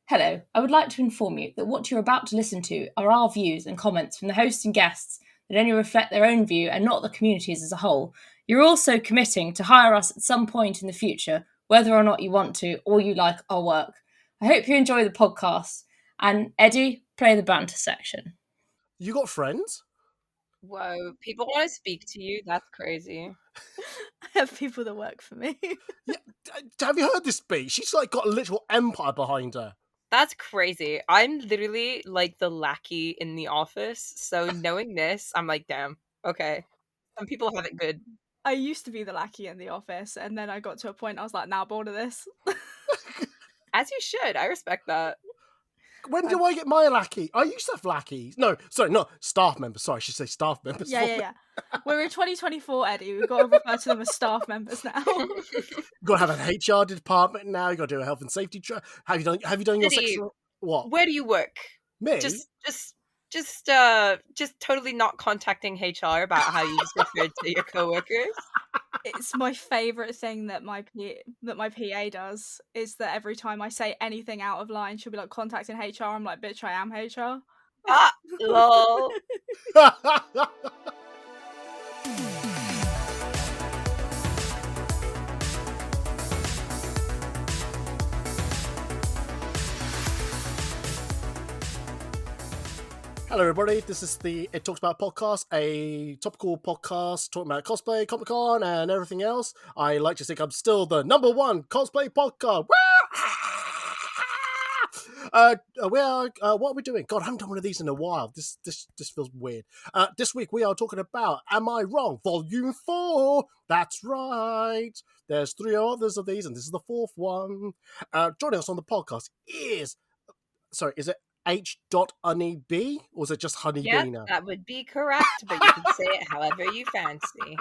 Hello, I would like to inform you that what you're about to listen to are our views and comments from the hosts and guests that only reflect their own view and not the community's as a whole. You're also committing to hire us at some point in the future, whether or not you want to or you like our work. I hope you enjoy the podcast. And Eddie, play the banter section. You got friends? Whoa, people want to speak to you? That's crazy. I have people that work for me. Yeah, have you heard this speech? She's like got a literal empire behind her. That's crazy. I'm literally like the lackey in the office. So knowing this, I'm like, damn, okay. Some people have it good. I used to be the lackey in the office, and then I got to a point I was like, now bored of this. As you should. I respect that. When do I get my lackey? I used to have lackeys. No, sorry, not staff members. Sorry, I should say staff members. Yeah. We're in 2024, Eddie. We've got to refer to them as staff members now. You've got to have an HR department now. You've got to do a health and safety. Have you done your Eddie, sexual... What? Where do you work? Me? Just totally not contacting HR about how you just referred to your coworkers. It's my favourite thing that my PA does is that every time I say anything out of line, she'll be like, contacting HR. I'm like, bitch, I am HR. Ah, lol. Hello, everybody. This is the It Talks About podcast, a topical podcast talking about cosplay, Comic-Con, and everything else. I like to think I'm still the #1 cosplay podcast. What are we doing? God, I haven't done one of these in a while. This feels weird. This week we are talking about Am I Wrong? Vol.4. That's right. There's 3 others of these, and this is the 4th one. Joining us on the podcast is it H.Honeybee, or is it just Honeybee Yeah, now? that would be correct, but you can say it however you fancy.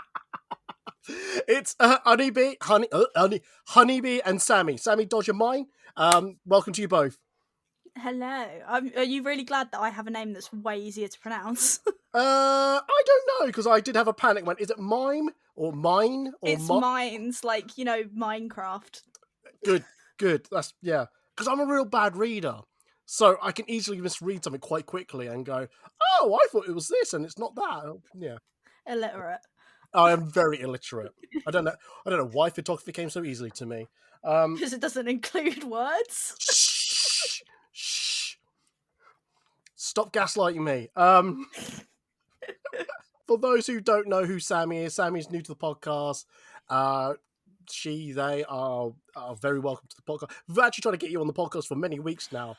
It's Honeybee, Honeybee, and Sammy. Sammy, dodge your mind. Welcome to you both. Hello. Are you really glad that I have a name that's way easier to pronounce? I don't know, because I did have a panic. Is it Mime or Mine or it's Mines, like Minecraft. Good. That's yeah. Because I'm a real bad reader. So I can easily misread something quite quickly and go, oh, I thought it was this and it's not that. Yeah. Illiterate. I am very illiterate. I don't know why photography came so easily to me. Because it doesn't include words. Shh. Stop gaslighting me. For those who don't know who Sammy is, Sammy's new to the podcast. They are very welcome to the podcast. We've actually tried to get you on the podcast for many weeks now.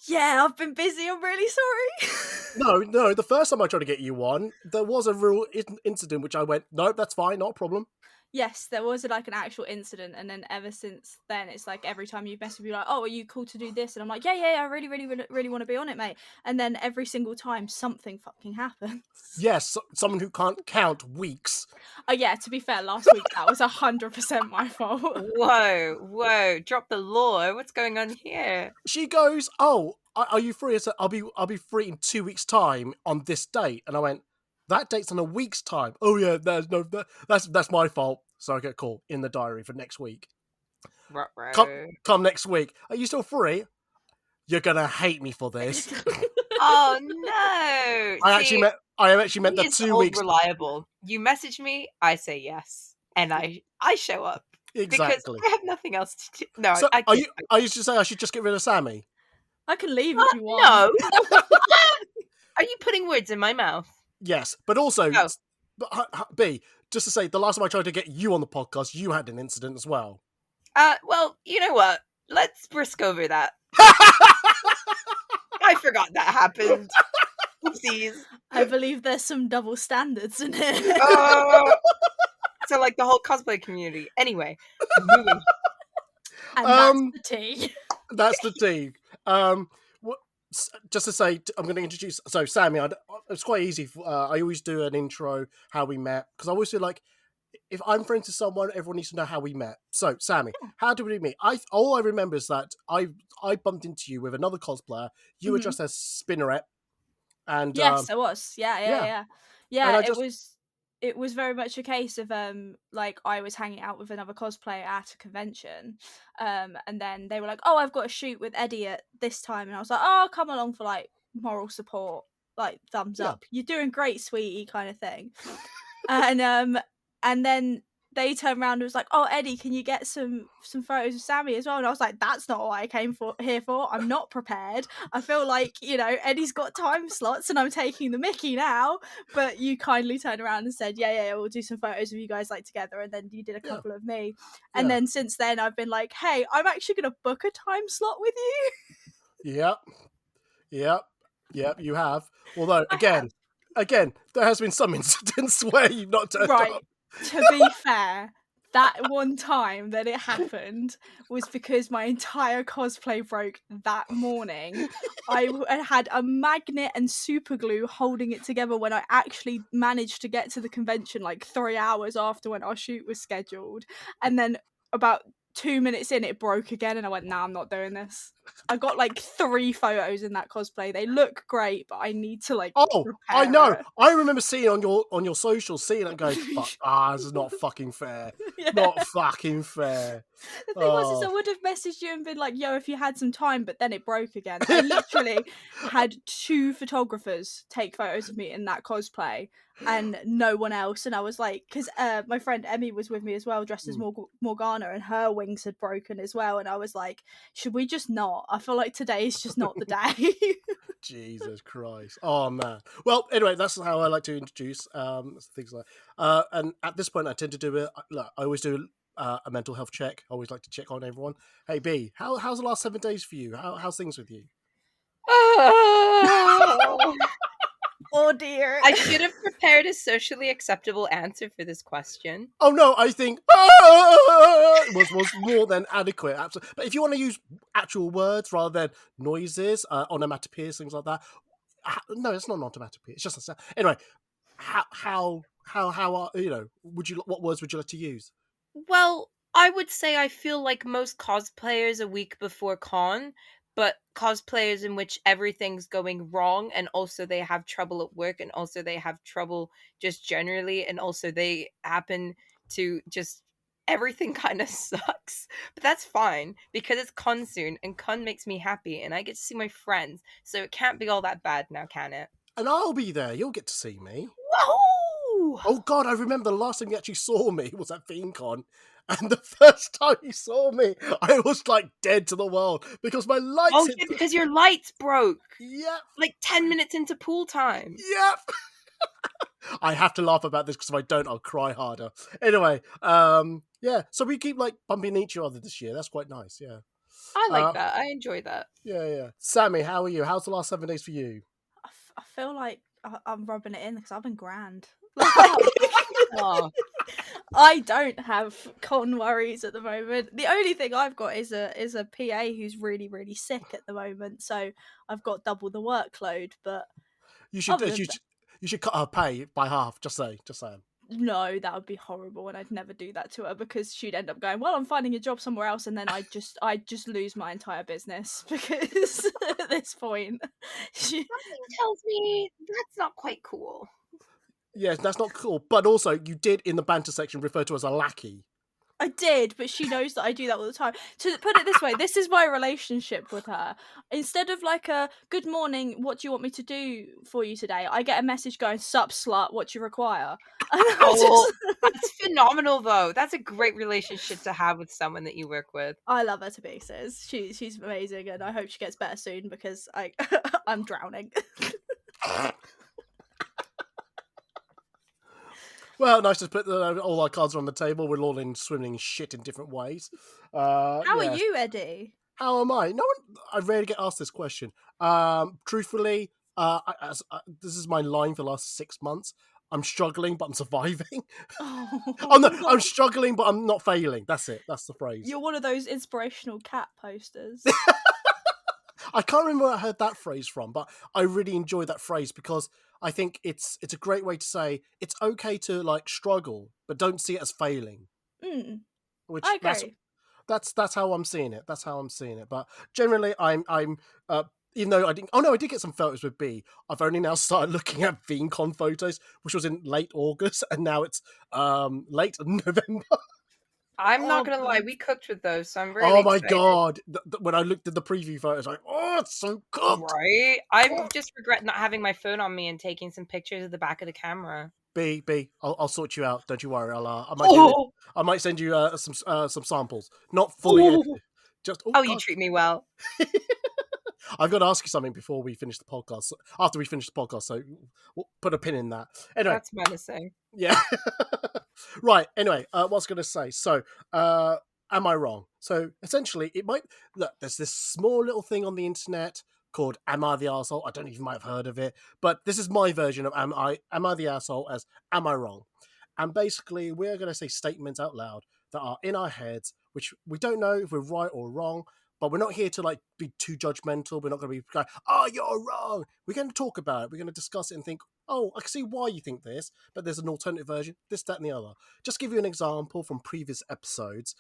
Yeah, I've been busy. I'm really sorry. No. The first time I tried to get you on, there was a real incident which I went, nope, that's fine, not a problem. Yes, there was an actual incident, and then ever since then, it's like every time you message me, like, "Oh, are you cool to do this?" And I'm like, "Yeah, I really want to be on it, mate." And then every single time, something fucking happens. Yes, someone who can't count weeks. Yeah. To be fair, last week that was 100% my fault. Whoa! Drop the law. What's going on here? She goes, "Oh, are you free?" I said, "I'll be free in 2 weeks' time on this date," and I went, "That date's in a week's time." Oh yeah, that's my fault. So okay, cool. In the diary for next week. Come next week. Are you still free? You're gonna hate me for this. Oh no! I actually meant the 2 weeks. Reliable. You message me, I say yes, and I show up. Exactly. Because I have nothing else to do. No, so are you to say I should just get rid of Sammy? I can leave if you want. No. Are you putting words in my mouth? Yes, but also, B, just to say, the last time I tried to get you on the podcast, you had an incident as well. Well, you know what? Let's brisk over that. I forgot that happened. Oopsies. I believe there's some double standards in it. So like the whole cosplay community. Anyway, moving. And that's the tea. That's the tea. Just to say, I'm going to introduce. So, Sammy, it's quite easy. I always do an intro, how we met, because I always feel like if I'm friends with someone, everyone needs to know how we met. So, Sammy, how did we meet? All I remember is that I bumped into you with another cosplayer. You were just a Spinneret, and yes, I was. Yeah. It was. it was very much a case of like I was hanging out with another cosplayer at a convention, and then they were like, "Oh, I've got a shoot with Eddie at this time," and I was like, "Oh, I'll come along for like moral support, like thumbs Yeah. up. You're doing great, sweetie," kind of thing. And then they turned around and was like, "Oh, Eddie, can you get some photos of Sammy as well?" And I was like, "That's not what I came here for. I'm not prepared. I feel like, you know, Eddie's got time slots and I'm taking the mickey now." But you kindly turned around and said, "Yeah, we'll do some photos of you guys like together." And then you did a couple of me. And Yeah. then since then, I've been like, "Hey, I'm actually going to book a time slot with you." Yep, you have. Although, I again, there has been some incidents where you've not turned Right. up. To be fair, that one time that it happened was because my entire cosplay broke that morning. I had a magnet and super glue holding it together when I actually managed to get to the convention like 3 hours after when our shoot was scheduled. And then about 2 minutes in, it broke again, and I went, "Nah, I'm not doing this." I got like 3 photos in that cosplay. They look great, but I need to like Oh, I repair know. it. I remember seeing on your socials, seeing it going, this is not fucking fair. Yeah. Not fucking fair. The thing was, is I Oh. would have messaged you and been like, "Yo, if you had some time," but then it broke again. I literally had 2 photographers take photos of me in that cosplay and no one else. And I was like, because my friend Emmy was with me as well, dressed as Morgana, and her wings had broken as well. And I was like, should we just not? I feel like today is just not the day. Jesus Christ. Oh, man. Well, anyway, that's how I like to introduce things like and at this point, I tend to do it. Look, I always do a mental health check. I always like to check on everyone. Hey, B, how's the last 7 days for you? How's things with you? Oh dear. I should have prepared a socially acceptable answer for this question. Oh no, I think was more than adequate. Absolutely. But if you want to use actual words rather than noises, onomatopoeias, things like that, no, it's not an onomatopoeia. It's just a sound. Anyway, how are what words would you like to use? Well, I would say I feel like most cosplayers a week before con, but cosplayers in which everything's going wrong, and also they have trouble at work, and also they have trouble just generally, and also they happen to just everything kind of sucks. But that's fine because it's con soon, and con makes me happy, and I get to see my friends, so it can't be all that bad now, can it? And I'll be there. You'll get to see me. Woohoo! Oh God, I remember the last time you actually saw me was at FeanCon. And the first time you saw me, I was like dead to the world because my lights. Oh shit, because your lights broke. Yep. Like 10 minutes into pool time. Yep. I have to laugh about this because if I don't, I'll cry harder. Anyway, yeah. So we keep like bumping each other this year. That's quite nice. Yeah. I like that. I enjoy that. Yeah. Sammy, how are you? How's the last 7 days for you? I feel like I'm rubbing it in because I've been grand. Oh. I don't have con worries at the moment. The only thing I've got is a PA who's really, really sick at the moment, so I've got double the workload. But You should cut her pay by half. Just saying. No, that would be horrible, and I'd never do that to her because she'd end up going, "Well, I'm finding a job somewhere else," and then I'd just lose my entire business because at this point, Something tells me that's not quite cool. Yes, that's not cool. But also, you did in the banter section refer to her as a lackey. I did, but she knows that I do that all the time. To put it this way, this is my relationship with her. Instead of like a "good morning, what do you want me to do for you today?" I get a message going, "Sup, slut, what do you require?" And That's phenomenal, though. That's a great relationship to have with someone that you work with. I love her to pieces. She's amazing, and I hope she gets better soon because I'm drowning. Well, nice to put all our cards on the table. We're all in swimming shit in different ways. How are you, Eddie? How am I? I rarely get asked this question. Truthfully, this is my line for the last 6 months. I'm struggling, but I'm surviving. Oh no, I'm struggling, but I'm not failing. That's it. That's the phrase. You're one of those inspirational cat posters. I can't remember where I heard that phrase from, but I really enjoy that phrase because I think it's a great way to say it's okay to like struggle, but don't see it as failing. Which I agree. that's how I'm seeing it. But generally, I'm even though I didn't. Oh no, I did get some photos with B. I've only now started looking at VeeCon photos, which was in late August, and now it's late November. I'm not Oh, gonna lie, God. we cooked with those, so I'm really Oh my excited. god! When I looked at the preview photos, like, oh, it's so cooked. Right? I just regret not having my phone on me and taking some pictures of the back of the camera. B, I'll sort you out. Don't you worry. Oh, I might send you some samples, not fully oh, edited. Just oh, you god. treat me well. I've got to ask you something before we finish the podcast. After we finish the podcast, so we'll put a pin in that. Anyway, That's menacing. yeah. Right. Anyway, what I was going to say. So, am I wrong? So, essentially, it might look. There's this small little thing on the internet called "Am I the Arsehole?" I don't even might have heard of it, but this is my version of "Am I the asshole?" as "Am I wrong?" And basically, we're going to say statements out loud that are in our heads, which we don't know if we're right or wrong. But we're not here to like be too judgmental. We're not going to be going, "Oh, you're wrong." We're going to talk about it. We're going to discuss it and think, "Oh, I can see why you think this, but there's an alternative version. This, that, and the other." Just give you an example from previous episodes.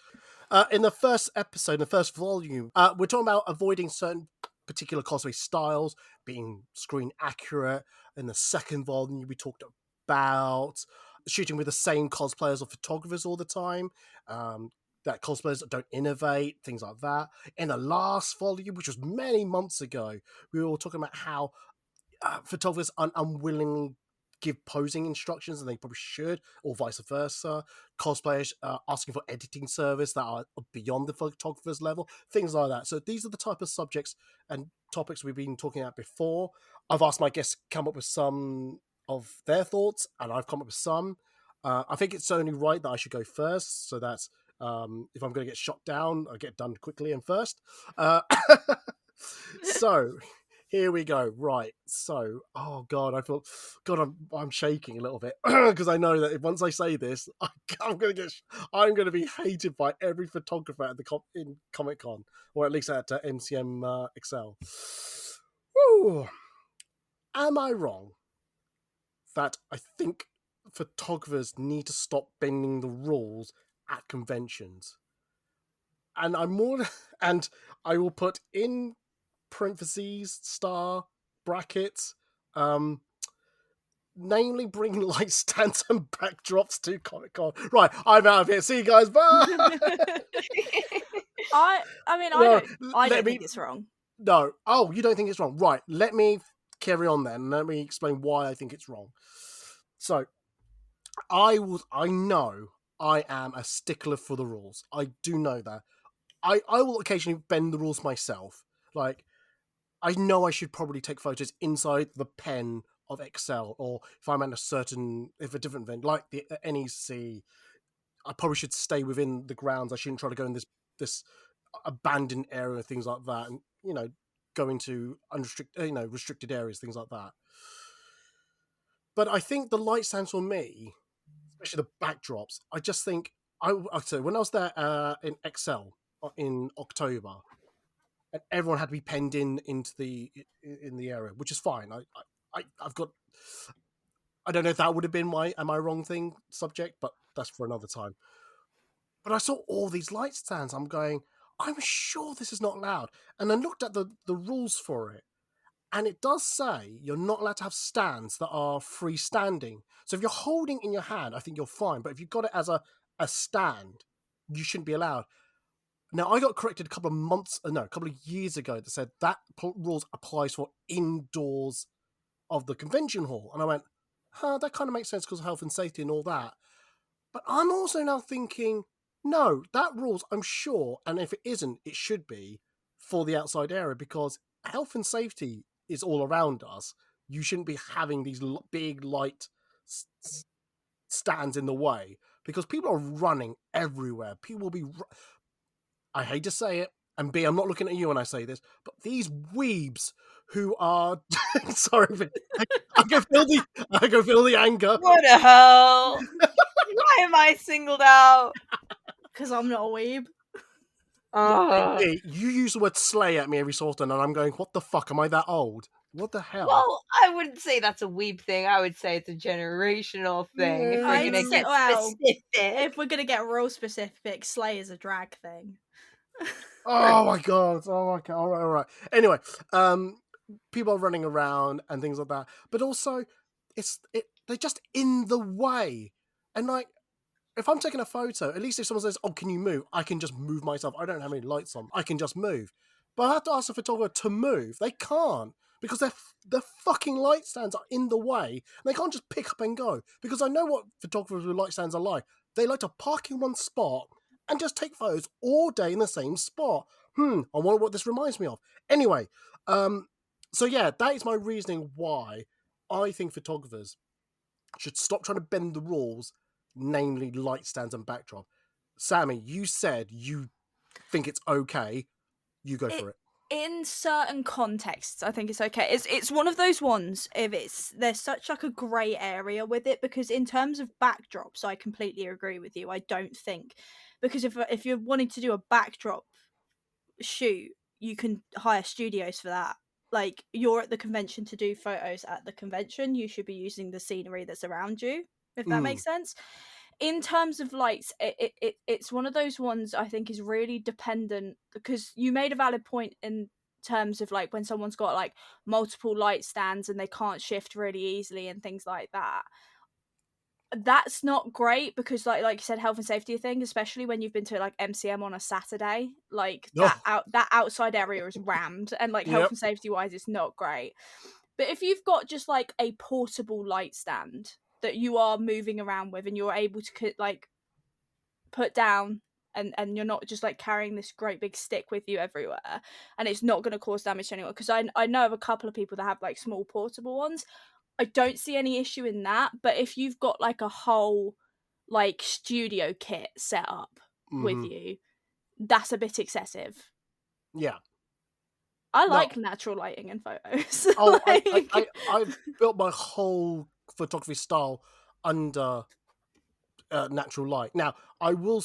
In the first episode, the first volume, we're talking about avoiding certain particular cosplay styles, being screen accurate. In the second volume, we talked about shooting with the same cosplayers or photographers all the time. That cosplayers don't innovate, things like that. In the last volume, which was many months ago, we were talking about how photographers unwillingly give posing instructions, and they probably should, or vice versa. Cosplayers asking for editing service that are beyond the photographer's level, things like that. So these are the type of subjects and topics we've been talking about before. I've asked my guests to come up with some of their thoughts, and I've come up with some. I think it's only right that I should go first, so that's if I'm going to get shot down, I get done quickly and first. So here we go. Right. So, oh god, I feel, God, I'm shaking a little bit because I know that if once I say this, I'm I'm going to be hated by every photographer at in Comic Con, or at least at MCM Excel. Woo. Am I wrong that I think photographers need to stop bending the rules at conventions? And I'm more, and I will put in parentheses, star, brackets, namely bringing light stands and backdrops to Comic Con. Right, I'm out of here. See you guys. Bye. I mean, No, I let don't me- think it's wrong. No. Oh, you don't think it's wrong? Right. Let me carry on then. Let me explain why I think it's wrong. So, I know I am a stickler for the rules. I do know that. I will occasionally bend the rules myself. Like, I know I should probably take photos inside the pen of Excel, or if I'm at if a different event like the NEC, I probably should stay within the grounds. I shouldn't try to go in this abandoned area, things like that, and go into unrestricted, restricted areas, things like that. But I think the light stands for me, especially the backdrops. I just think so when I was there in Excel in October, and everyone had to be penned into in the area, which is fine. I've got. I don't know if that would have been my "am I wrong" thing subject, but that's for another time. But I saw all these light stands. I'm going, I'm sure this is not allowed. And I looked at the rules for it, and it does say you're not allowed to have stands that are freestanding. So if you're holding in your hand, I think you're fine. But if you've got it as a stand, you shouldn't be allowed. Now, I got corrected a couple of years ago that said that rules applies for indoors of the convention hall. And I went, that kind of makes sense because of health and safety and all that. But I'm also now thinking, no, that rules, I'm sure, and if it isn't, it should be for the outside area, because health and safety is all around us. You shouldn't be having these big light stands in the way, because people are running everywhere. People will be... I hate to say it, and B, I'm not looking at you when I say this, but these weebs who are... Sorry, I can feel the anger. What the hell? Why am I singled out? Because I'm not a weeb. Hey, you use the word slay at me every so often, and I'm going, what the fuck? Am I that old? What the hell? Well, I wouldn't say that's a weeb thing. I would say it's a generational thing. If we're I'd gonna say- get well, specific. If we're gonna get real specific, slay is a drag thing. Oh my god! All right. Anyway, people are running around and things like that. But also, they're just in the way. And like, if I'm taking a photo, at least if someone says, "Oh, can you move?" I can just move myself. I don't have any lights on. I can just move. But I have to ask the photographer to move. They can't because their fucking light stands are in the way. And they can't just pick up and go. Because I know what photographers with light stands are like. They like to park in one spot and just take photos all day in the same spot. I wonder what this reminds me of. Anyway, so yeah, that is my reasoning why I think photographers should stop trying to bend the rules, namely light stands and backdrop. Sammy, you said you think it's okay. You go for it. In certain contexts, I think it's okay. It's one of those ones if there's such like a grey area with it, because in terms of backdrops, I completely agree with you. I don't think, because if you're wanting to do a backdrop shoot, you can hire studios for that. Like, you're at the convention to do photos at the convention, you should be using the scenery that's around you, if that makes sense. In terms of lights, it's one of those ones I think is really dependent, because you made a valid point in terms of like when someone's got like multiple light stands and they can't shift really easily and things like that. That's not great, because like you said, health and safety thing, especially when you've been to like MCM on a Saturday, like that outside area is rammed, and like health and safety wise it's not great. But if you've got just like a portable light stand that you are moving around with and you're able to like put down, and you're not just like carrying this great big stick with you everywhere, and it's not going to cause damage to anyone, because I know of a couple of people that have like small portable ones. I don't see any issue in that. But if you've got like a whole like studio kit set up with you, that's a bit excessive. Yeah. I like natural lighting in photos. Oh, I've built my whole photography style under natural light. Now, I will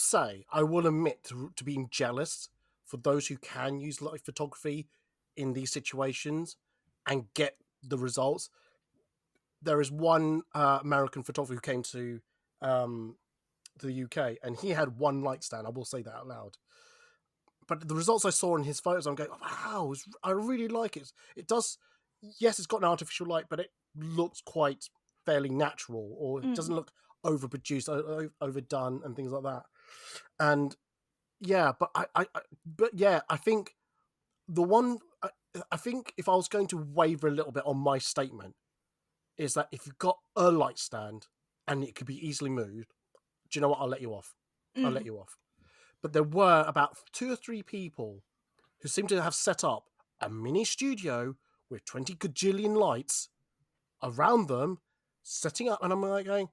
admit to being jealous for those who can use light photography in these situations and get the results. There is one American photographer who came to the UK, and he had one light stand. I will say that out loud. But the results I saw in his photos, I'm going, wow, I really like it. It does, yes, it's got an artificial light, but it looks quite fairly natural, or it doesn't look overproduced, overdone, and things like that. And yeah, but I think the one, I think if I was going to waver a little bit on my statement, is that if you've got a light stand and it could be easily moved, do you know what? I'll let you off. I'll let you off. But there were about 2 or 3 people who seemed to have set up a mini studio with 20 gajillion lights around them, setting up, and I'm like going,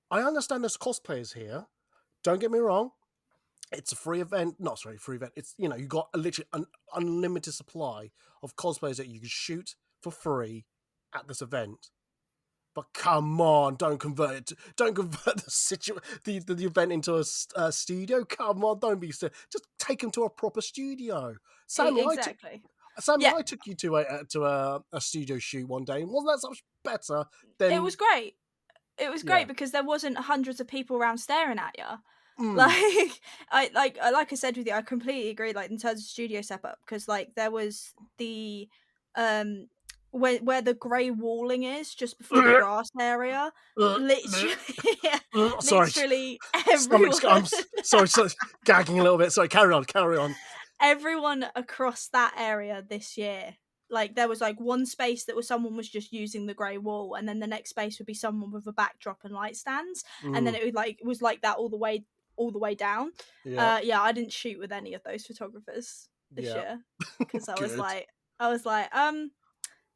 I understand there's cosplayers here. Don't get me wrong. It's a free event. Not sorry, free event. It's, you got literally an unlimited supply of cosplayers that you can shoot for free at this event. But come on, don't convert the event into a studio. Come on, don't be just take them to a proper studio. Sammy, exactly. I took you to a studio shoot one day, and wasn't that so much better than? It was great. It was great because there wasn't hundreds of people around staring at you. Like I said with you, I completely agree. Like in terms of studio setup, because like there was the where the grey walling is just before the grass area, literally, literally everyone. I'm sorry, gagging a little bit. Sorry, carry on. Everyone across that area this year, like there was like one space that was someone was just using the grey wall, and then the next space would be someone with a backdrop and light stands, and then it was like that all the way down. I didn't shoot with any of those photographers this year because I was like,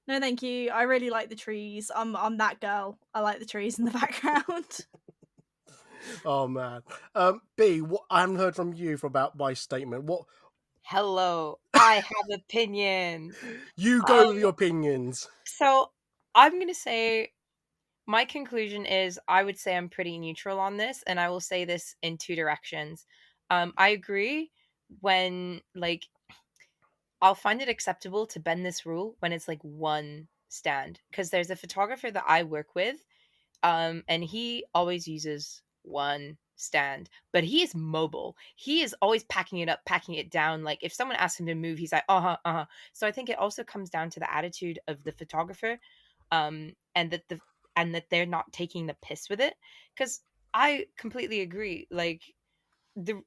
no, thank you. I really like the trees. I'm that girl. I like the trees in the background. Oh man, B, I haven't heard from you about my statement. What? Hello, I have opinions. You go with your opinions. So I'm gonna say my conclusion is I would say I'm pretty neutral on this, and I will say this in 2 directions. I agree when like I'll find it acceptable to bend this rule when it's like one stand, because there's a photographer that I work with, and he always uses one stand, but he is mobile. He is always packing it up, packing it down. Like if someone asks him to move, he's like, uh-huh. So I think it also comes down to the attitude of the photographer, and that they're not taking the piss with it. Because I completely agree. Like the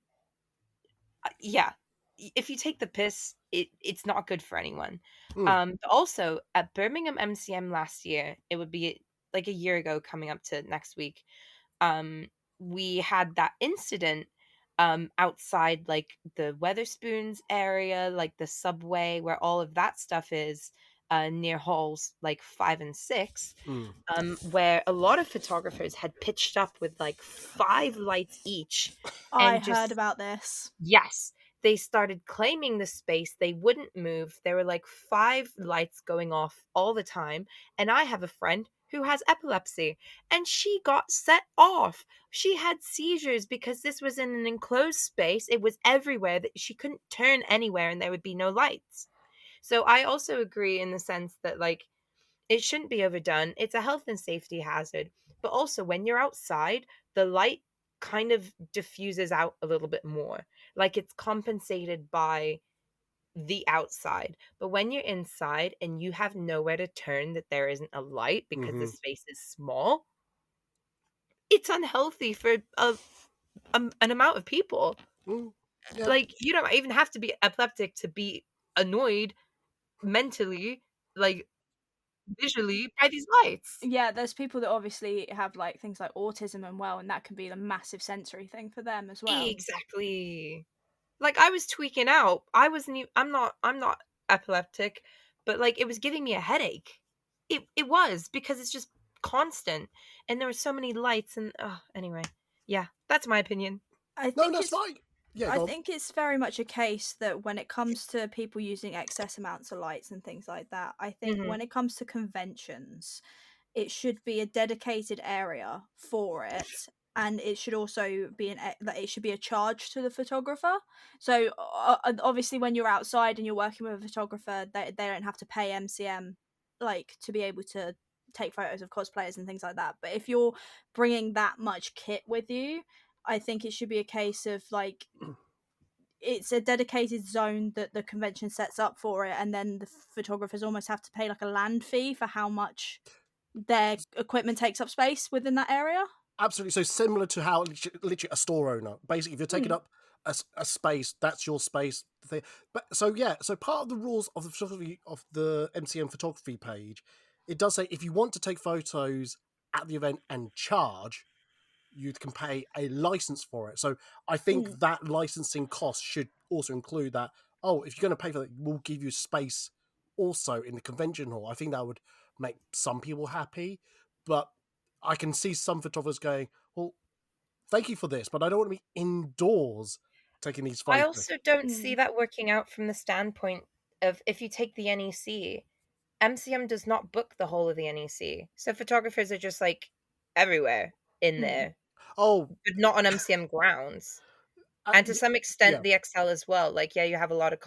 yeah, if you take the piss, it's not good for anyone. But also at Birmingham MCM last year, it would be like a year ago coming up to next week. um we had that incident outside like the Weatherspoons area, like the subway where all of that stuff is, near halls like 5 and 6, where a lot of photographers had pitched up with like 5 lights each I and heard just about this. yes, they started claiming the space. They wouldn't move. There were like 5 lights going off all the time. And I have a friend who has epilepsy and she got set off. She had seizures because this was in an enclosed space. It was everywhere that she couldn't turn anywhere and there would be no lights. So I also agree in the sense that like it shouldn't be overdone. It's a health and safety hazard. But also, when you're outside, the light kind of diffuses out a little bit more. Like it's compensated by the outside. But when you're inside and you have nowhere to turn that there isn't a light because the space is small, it's unhealthy for an amount of people. Yeah. Like, you don't even have to be epileptic to be annoyed mentally, like visually, by these lights. Yeah, there's people that obviously have like things like autism and that can be a massive sensory thing for them as well. Exactly. Like I was tweaking out. I'm not epileptic, but like it was giving me a headache. It was because it's just constant and there were so many lights and anyway. Yeah, that's my opinion. I No, think that's it's fine. Yeah, I go on. think it's very much a case that when it comes to people using excess amounts of lights and things like that, I think Mhm. when it comes to conventions, it should be a dedicated area for it, and it should also be that it should be a charge to the photographer. So obviously when you're outside and you're working with a photographer, they don't have to pay MCM like to be able to take photos of cosplayers and things like that. But if you're bringing that much kit with you, I think it should be a case of like it's a dedicated zone that the convention sets up for it, and then the photographers almost have to pay like a land fee for how much their equipment takes up space within that area. Absolutely. So similar to how literally a store owner, basically, if you're taking Hmm. up a space, that's your space. But so yeah, so part of the rules of the photography of the MCM photography page, it does say if you want to take photos at the event and charge, you can pay a license for it. So I think that licensing cost should also include that. Oh, if you're going to pay for that, we'll give you space also in the convention hall. I think that would make some people happy, but I can see some photographers going, well, thank you for this, but I don't want to be indoors taking these I photos. also don't see that working out from the standpoint of if you take the NEC, MCM does not book the whole of the NEC. So photographers are just like everywhere in there, Oh, but not on MCM grounds. And to some yeah. extent, the XL as well. Like, yeah, you have a lot of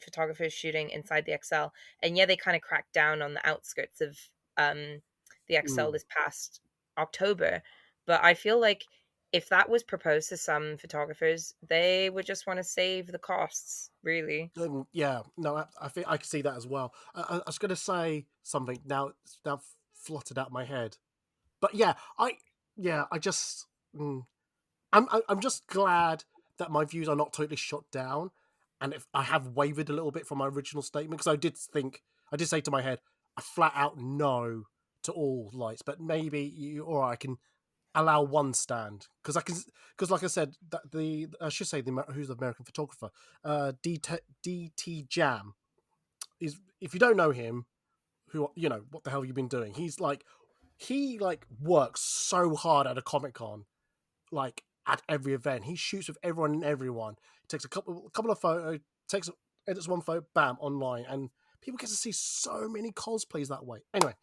photographers shooting inside the XL, and yeah, they kind of cracked down on the outskirts of the XL this past October. But I feel like if that was proposed to some photographers, they would just want to save the costs. Really. Yeah, no, I think I can see that as well. I was going to say something now. It's now fluttered out my head, but I just, I'm just glad that my views are not totally shot down, and if I have wavered a little bit from my original statement, because I did say to my head a flat out no to all lights, but maybe or I can allow one stand because like I said that the I should say who's the American photographer, DT Jam is, if you don't know him, who, what the hell have you been doing? He works so hard at a Comic Con, like at every event. He shoots with everyone and everyone. He takes a couple of photos, edits one photo, bam, online, and people get to see so many cosplays that way. Anyway,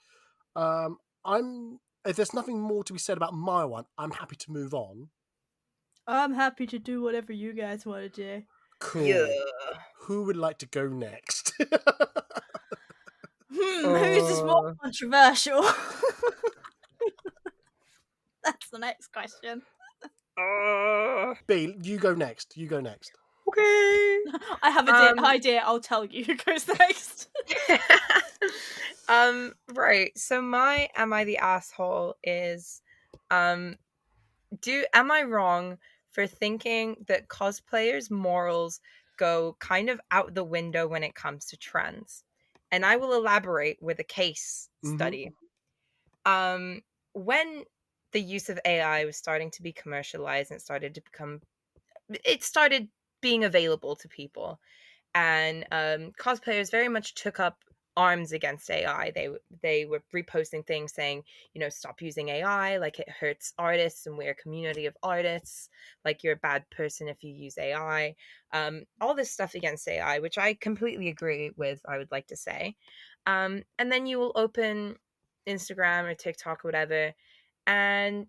I'm if there's nothing more to be said about my one, I'm happy to move on. I'm happy to do whatever you guys want to do. Cool. Yeah. Who would like to go next? Who's this more controversial? That's the next question. B, you go next. You go next. Okay. I have an idea. I'll tell you who goes next. Right. So my am I the asshole is am I wrong for thinking that cosplayers' morals go kind of out the window when it comes to trends? And I will elaborate with a case study. When the use of AI was starting to be commercialized and it started being available to people, and cosplayers very much took up arms against AI. They were reposting things saying, stop using AI, like it hurts artists, and we're a community of artists. Like you're a bad person if you use AI. All this stuff against AI, which I completely agree with. I would like to say, and then you will open Instagram or TikTok or whatever, and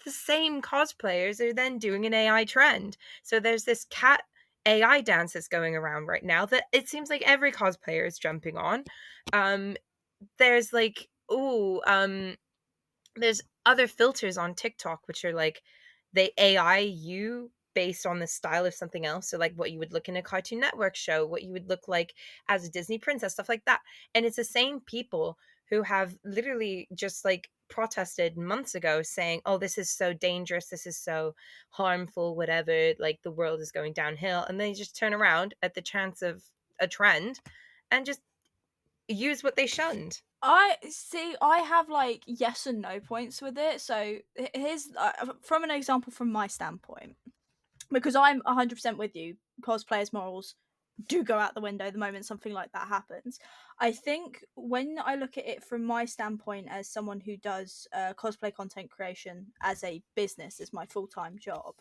the same cosplayers are then doing an AI trend. So there's this cat AI dance that's going around right now that it seems like every cosplayer is jumping on. There's like, there's other filters on TikTok which are like they AI you based on the style of something else. So like what you would look in a Cartoon Network show, what you would look like as a Disney princess, stuff like that. And it's the same people who have literally just like protested months ago saying, oh, this is so dangerous, this is so harmful, whatever, like the world is going downhill. And then you just turn around at the chance of a trend and just use what they shunned. I have like yes and no points with it. So here's from an example from my standpoint, because I'm 100% with you. Cosplayers' morals do go out the window the moment something like that happens. I think when I look at it from my standpoint as someone who does cosplay content creation as a business, as my full-time job,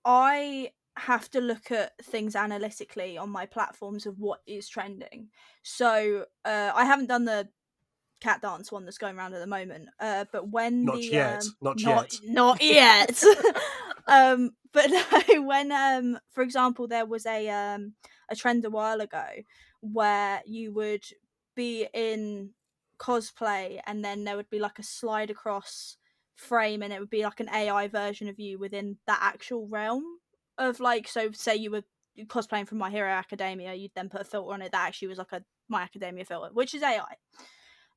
I have to look at things analytically on my platforms of what is trending. So I haven't done the cat dance one that's going around at the moment, but when Not yet. not yet. But no, when for example there was a trend a while ago where you would be in cosplay and then there would be like a slide across frame and it would be like an AI version of you within that actual realm of like, so say you were cosplaying from My Hero Academia, you'd then put a filter on it that actually was like a My Academia filter, which is AI.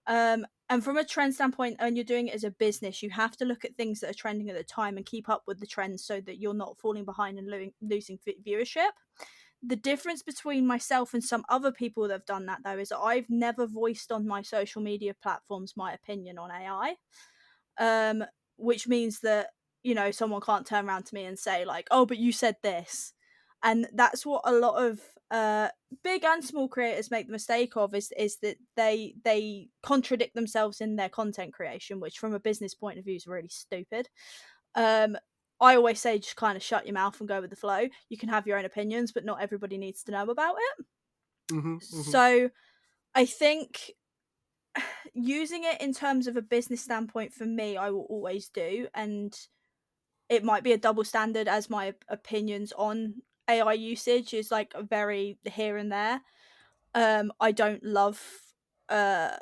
And from a trend standpoint, when you're doing it as a business, you have to look at things that are trending at the time and keep up with the trends so that you're not falling behind and losing viewership. The difference between myself and some other people that have done that, though, is that I've never voiced on my social media platforms my opinion on AI, which means that, someone can't turn around to me and say, like, oh, but you said this. And that's what a lot of big and small creators make the mistake of is that they contradict themselves in their content creation, which from a business point of view is really stupid. I always say just kind of shut your mouth and go with the flow. You can have your own opinions, but not everybody needs to know about it. So I think using it in terms of a business standpoint, for me, I will always do, and it might be a double standard as my opinions on AI usage is like very here and there. I don't love the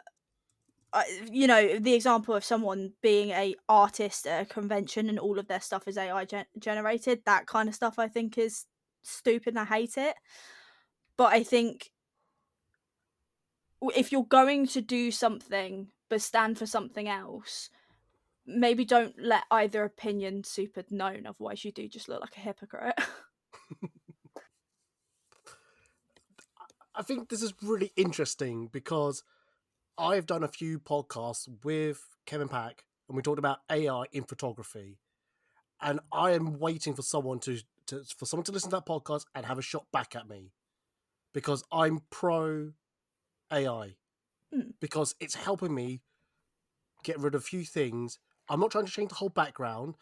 example of someone being a artist at a convention and all of their stuff is AI generated. That kind of stuff I think is stupid and I hate it. But I think if you're going to do something but stand for something else, maybe don't let either opinion super known, otherwise you do just look like a hypocrite. I think this is really interesting because I've done a few podcasts with Kevin Pack and we talked about AI in photography. And I am waiting for someone to listen to that podcast and have a shot back at me because I'm pro AI because it's helping me get rid of a few things. I'm not trying to change the whole background.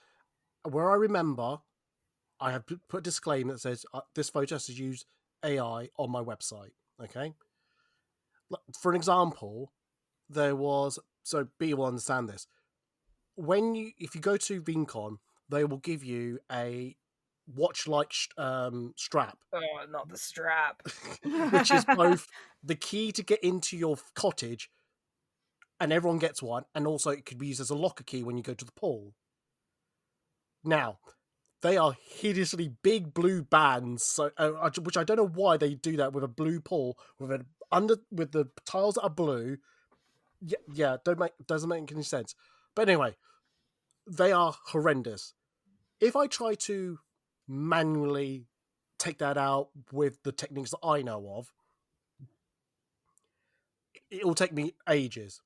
Where I remember, I have put a disclaimer that says this photo has to use AI on my website. Okay. For an example, there was, so B will understand this. If you go to VinCon, they will give you a watch-like strap. Oh, not the strap. Which is both the key to get into your cottage, and everyone gets one, and also it could be used as a locker key when you go to the pool. Now, they are hideously big blue bands, so which I don't know why they do that with a blue pool with the tiles that are blue. Yeah, doesn't make any sense. But anyway, they are horrendous. If I try to manually take that out with the techniques that I know of, it will take me ages.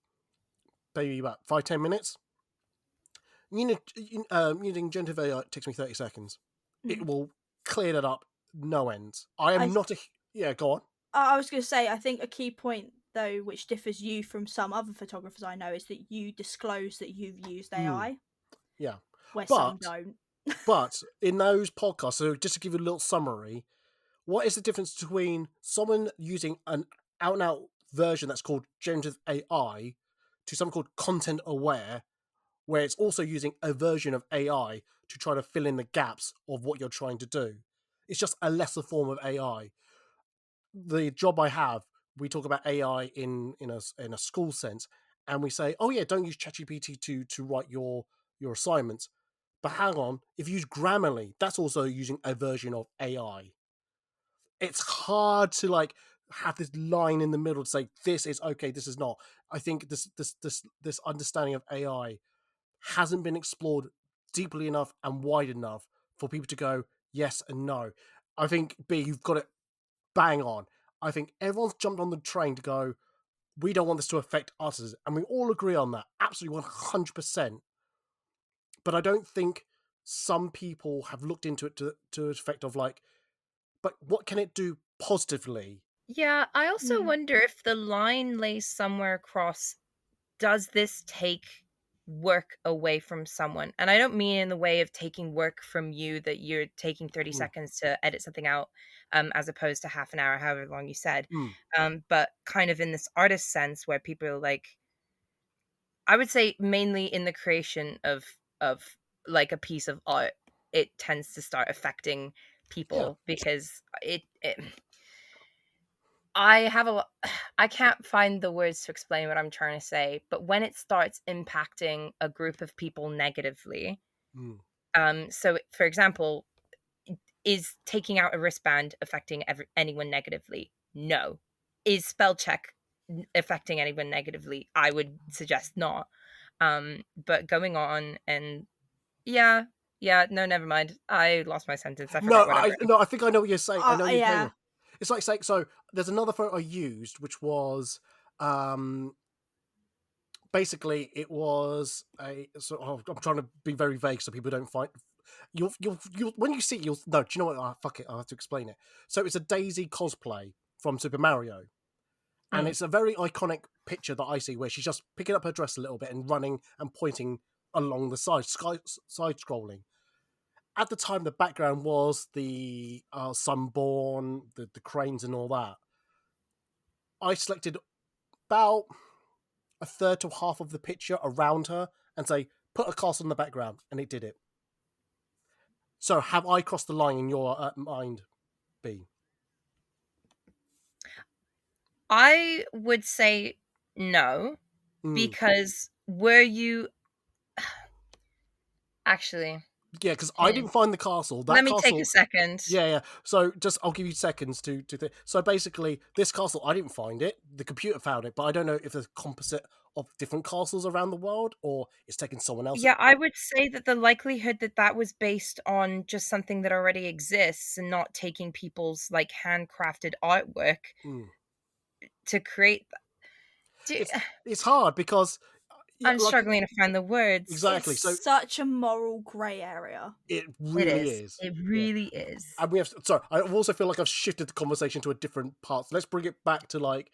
Maybe about 5-10 minutes. Using generative AI takes me 30 seconds. It will clear that up no end. I am not a... Yeah, go on. I was going to say, I think a key point, though, which differs you from some other photographers I know, is that you disclose that you've used AI. Yeah. Where some don't. But in those podcasts, so just to give you a little summary, what is the difference between someone using an out-and-out version that's called generative AI to something called content aware, where it's also using a version of AI to try to fill in the gaps of what you're trying to do? It's just a lesser form of AI. The job I have, we talk about AI in a school sense, and we say, oh yeah, don't use ChatGPT to write your assignments. But hang on, if you use Grammarly, that's also using a version of AI. It's hard to like have this line in the middle to say this is okay, this is not. I think this understanding of AI hasn't been explored deeply enough and wide enough for people to go yes and no. I think you've got it bang on. I think everyone's jumped on the train to go, we don't want this to affect us, and we all agree on that, absolutely 100%. But I don't think some people have looked into it to the effect of like, but what can it do positively? Yeah, I also wonder if the line lays somewhere across, does this take work away from someone? And I don't mean in the way of taking work from you, that you're taking 30 seconds to edit something out, as opposed to half an hour, however long you said. But kind of in this artist sense where people are like, I would say mainly in the creation of like a piece of art, it tends to start affecting people because it I can't find the words to explain what I'm trying to say, but when it starts impacting a group of people negatively, so for example, is taking out a wristband affecting anyone negatively? No. Is spell check affecting anyone negatively? I would suggest not. But going on and no, never mind. I lost my sentence. I forgot what I think I know what you're saying. I know what you're saying. It's like saying, so there's another photo I used, which was basically it was I'm trying to be very vague so people don't find you'll when you see it, you'll no. Do you know what? Fuck it, I'll have to explain it. So it's a Daisy cosplay from Super Mario, and it's a very iconic picture that I see where she's just picking up her dress a little bit and running and pointing along the side scrolling. At the time, the background was the Sunborn, the cranes, and all that. I selected about a third to half of the picture around her and say, put a castle in the background, and it did it. So have I crossed the line in your mind, B? I would say no, because were you actually... Yeah, because I didn't find the castle. Let me take a second. Yeah. So I'll give you seconds to think. So basically, this castle, I didn't find it. The computer found it, but I don't know if there's a composite of different castles around the world or it's taken someone else. Yeah, I would say that the likelihood that was based on just something that already exists and not taking people's like handcrafted artwork to create that. It's hard because I'm struggling to find the words. Exactly. It's such a moral grey area. It really is. It really is. And we have. Sorry, I also feel like I've shifted the conversation to a different part. So let's bring it back to like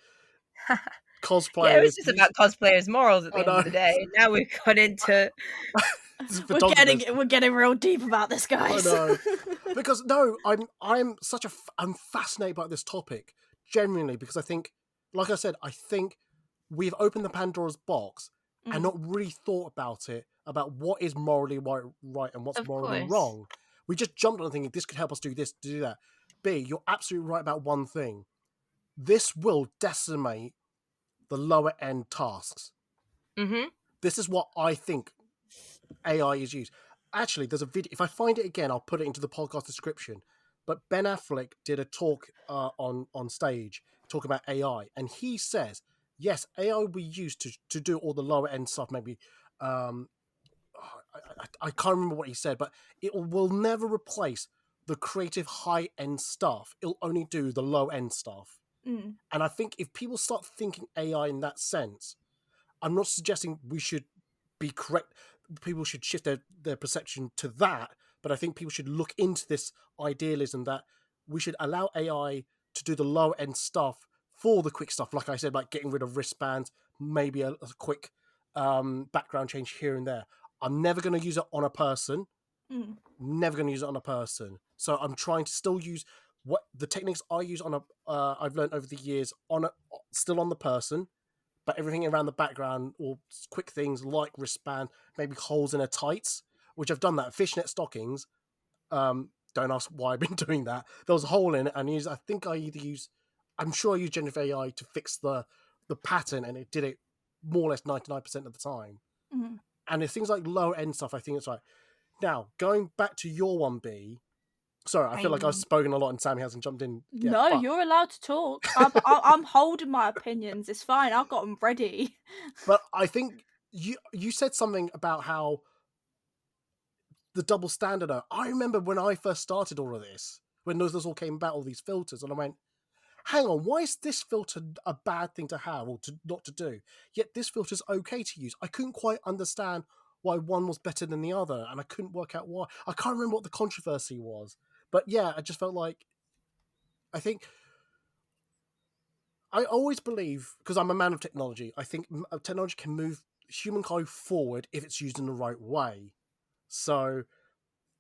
cosplayers. Yeah, it was just about cosplayers' morals at the end of the day. Now we've got into. we're getting real deep about this, guys. I know. Because I'm fascinated by this topic genuinely because I think, like I said, we've opened the Pandora's box and not really thought about it, about what is morally right and what's morally wrong. We just jumped on thinking this could help us do this, do that. B, you're absolutely right about one thing. This will decimate the lower end tasks. This is what I think AI is used. Actually, there's a video. If I find it again, I'll put it into the podcast description. But Ben Affleck did a talk on stage talking about AI, and he says, yes, AI will be used to do all the lower end stuff. Maybe I can't remember what he said, but it will never replace the creative high end stuff. It'll only do the low end stuff. Mm. And I think if people start thinking AI in that sense, I'm not suggesting we should be correct. People should shift their perception to that, but I think people should look into this idealism that we should allow AI to do the low end stuff for the quick stuff. Like I said, like getting rid of wristbands, maybe a quick background change here and there. I'm never going to use it on a person. Mm. Never going to use it on a person. So I'm trying to still use what the techniques I use on I've learned over the years still on the person, but everything around the background or quick things like wristband, maybe holes in a tights, which I've done that. Fishnet stockings. Don't ask why I've been doing that. There was a hole in it, and I'm sure I used generative AI to fix the pattern, and it did it more or less 99% of the time. Mm. And if things like lower end stuff, I think it's right. Now, going back to your one, B. Sorry, I feel like I've spoken a lot and Sammy hasn't jumped in yet. No, but, you're allowed to talk. I'm holding my opinions. It's fine. I've got them ready. But I think you said something about how the double standard. I remember when I first started all of this, when those all came about, all these filters, and I went, hang on, why is this filter a bad thing to have or to not to do? Yet this filter's okay to use. I couldn't quite understand why one was better than the other, and I couldn't work out why. I can't remember what the controversy was. But yeah, I just felt like, I think, I always believe, because I'm a man of technology, I think technology can move humankind forward if it's used in the right way. So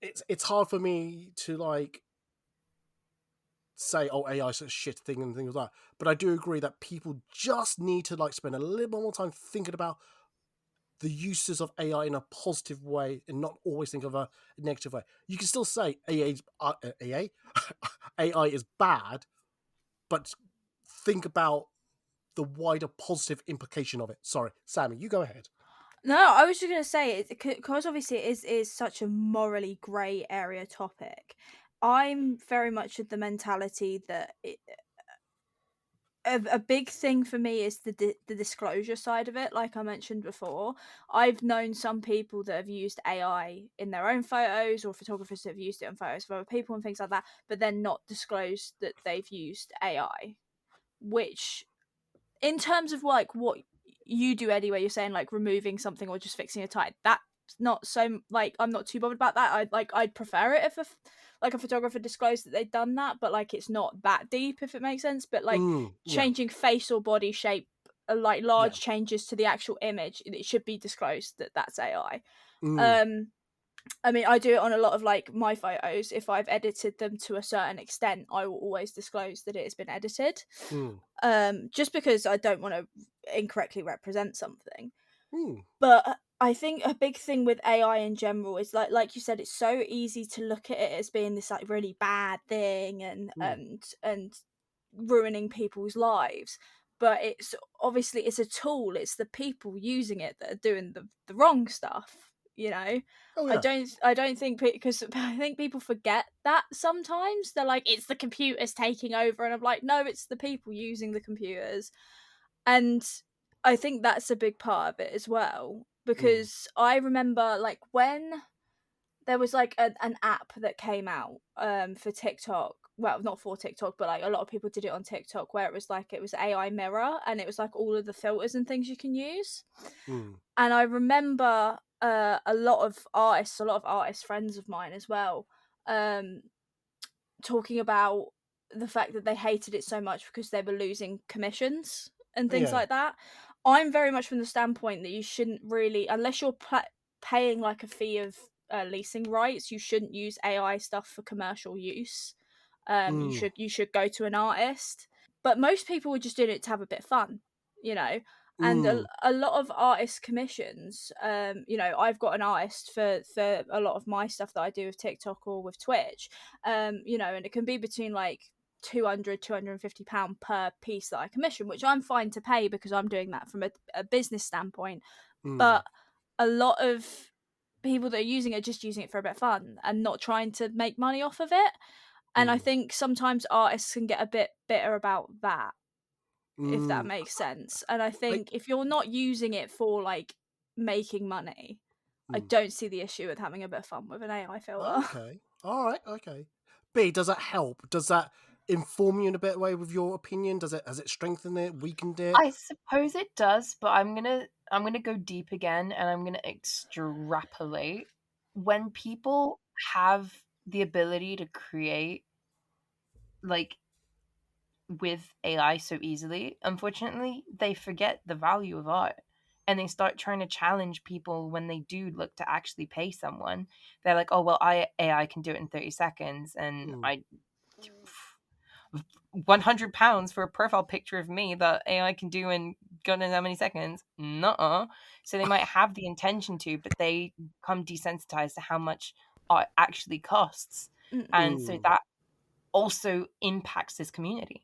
it's hard for me to like say, oh, AI is a shit thing and things like that. But I do agree that people just need to like spend a little more time thinking about the uses of AI in a positive way and not always think of a negative way. You can still say AI is bad, but think about the wider positive implication of it. Sorry, Sammy, you go ahead. No, I was just going to say, because obviously it is such a morally grey area topic. I'm very much of the mentality that a big thing for me is the disclosure side of it. Like I mentioned before, I've known some people that have used AI in their own photos, or photographers that have used it in photos of other people and things like that, but then not disclosed that they've used AI. Which, in terms of like what you do anyway, you're saying like removing something or just fixing a tie. That's not so like I'm not too bothered about that. I'd prefer it if a photographer disclosed that they'd done that, but like it's not that deep if it makes sense. But like changing face or body shape, like large changes to the actual image, it should be disclosed that that's AI. I mean, I do it on a lot of like my photos. If I've edited them to a certain extent, I will always disclose that it has been edited. Just because I don't want to incorrectly represent something. But I think a big thing with AI in general is like you said, it's so easy to look at it as being this like really bad thing and ruining people's lives. But it's obviously it's a tool. It's the people using it that are doing the wrong stuff. You know, I don't think, because I think people forget that sometimes. They're like, it's the computers taking over, and I'm like, no, it's the people using the computers. And I think that's a big part of it as well, because I remember like when there was like an app that came out for TikTok. Well, not for TikTok, but like a lot of people did it on TikTok, where it was AI mirror, and it was like all of the filters and things you can use. And I remember a lot of artist friends of mine as well, talking about the fact that they hated it so much because they were losing commissions and things like that. I'm very much from the standpoint that you shouldn't really, unless you're paying like a fee of leasing rights, you shouldn't use AI stuff for commercial use. You should go to an artist. But most people were just doing it to have a bit of fun, you know. And a lot of artist commissions, you know, I've got an artist for a lot of my stuff that I do with TikTok or with Twitch, you know, and it can be between like £250 per piece that I commission, which I'm fine to pay because I'm doing that from a business standpoint. But a lot of people that are using it just using it for a bit of fun and not trying to make money off of it. And I think sometimes artists can get a bit bitter about that, if that Mm. makes sense. And I I, think if you're not using it for like making money, I don't see the issue with having a bit of fun with an AI filter. okay. All right. Okay. B, does that help? Does that inform you in a better way with your opinion? Has it strengthened it, weakened it? I suppose it does, but I'm gonna go deep again, and I'm gonna extrapolate. When people have the ability to create like with AI so easily, unfortunately, they forget the value of art. And they start trying to challenge people when they do look to actually pay someone. They're like, "Oh well, AI can do it in 30 seconds," and I £100 for a profile picture of me that AI can do in God knows how many seconds. Nuh-uh. So they might have the intention to, but they become desensitized to how much art actually costs. And so that also impacts this community.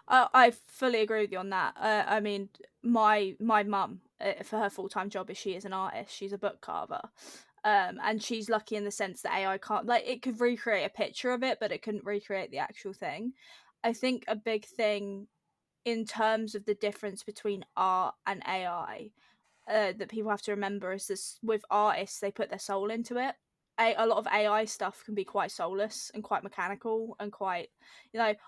I fully agree with you on that. I mean, my mum, for her full-time job, she is an artist. She's a book carver. And she's lucky in the sense that AI can't, like, it could recreate a picture of it, but it couldn't recreate the actual thing. I think a big thing in terms of the difference between art and AI that people have to remember is this: with artists, they put their soul into it. A lot of AI stuff can be quite soulless and quite mechanical and quite,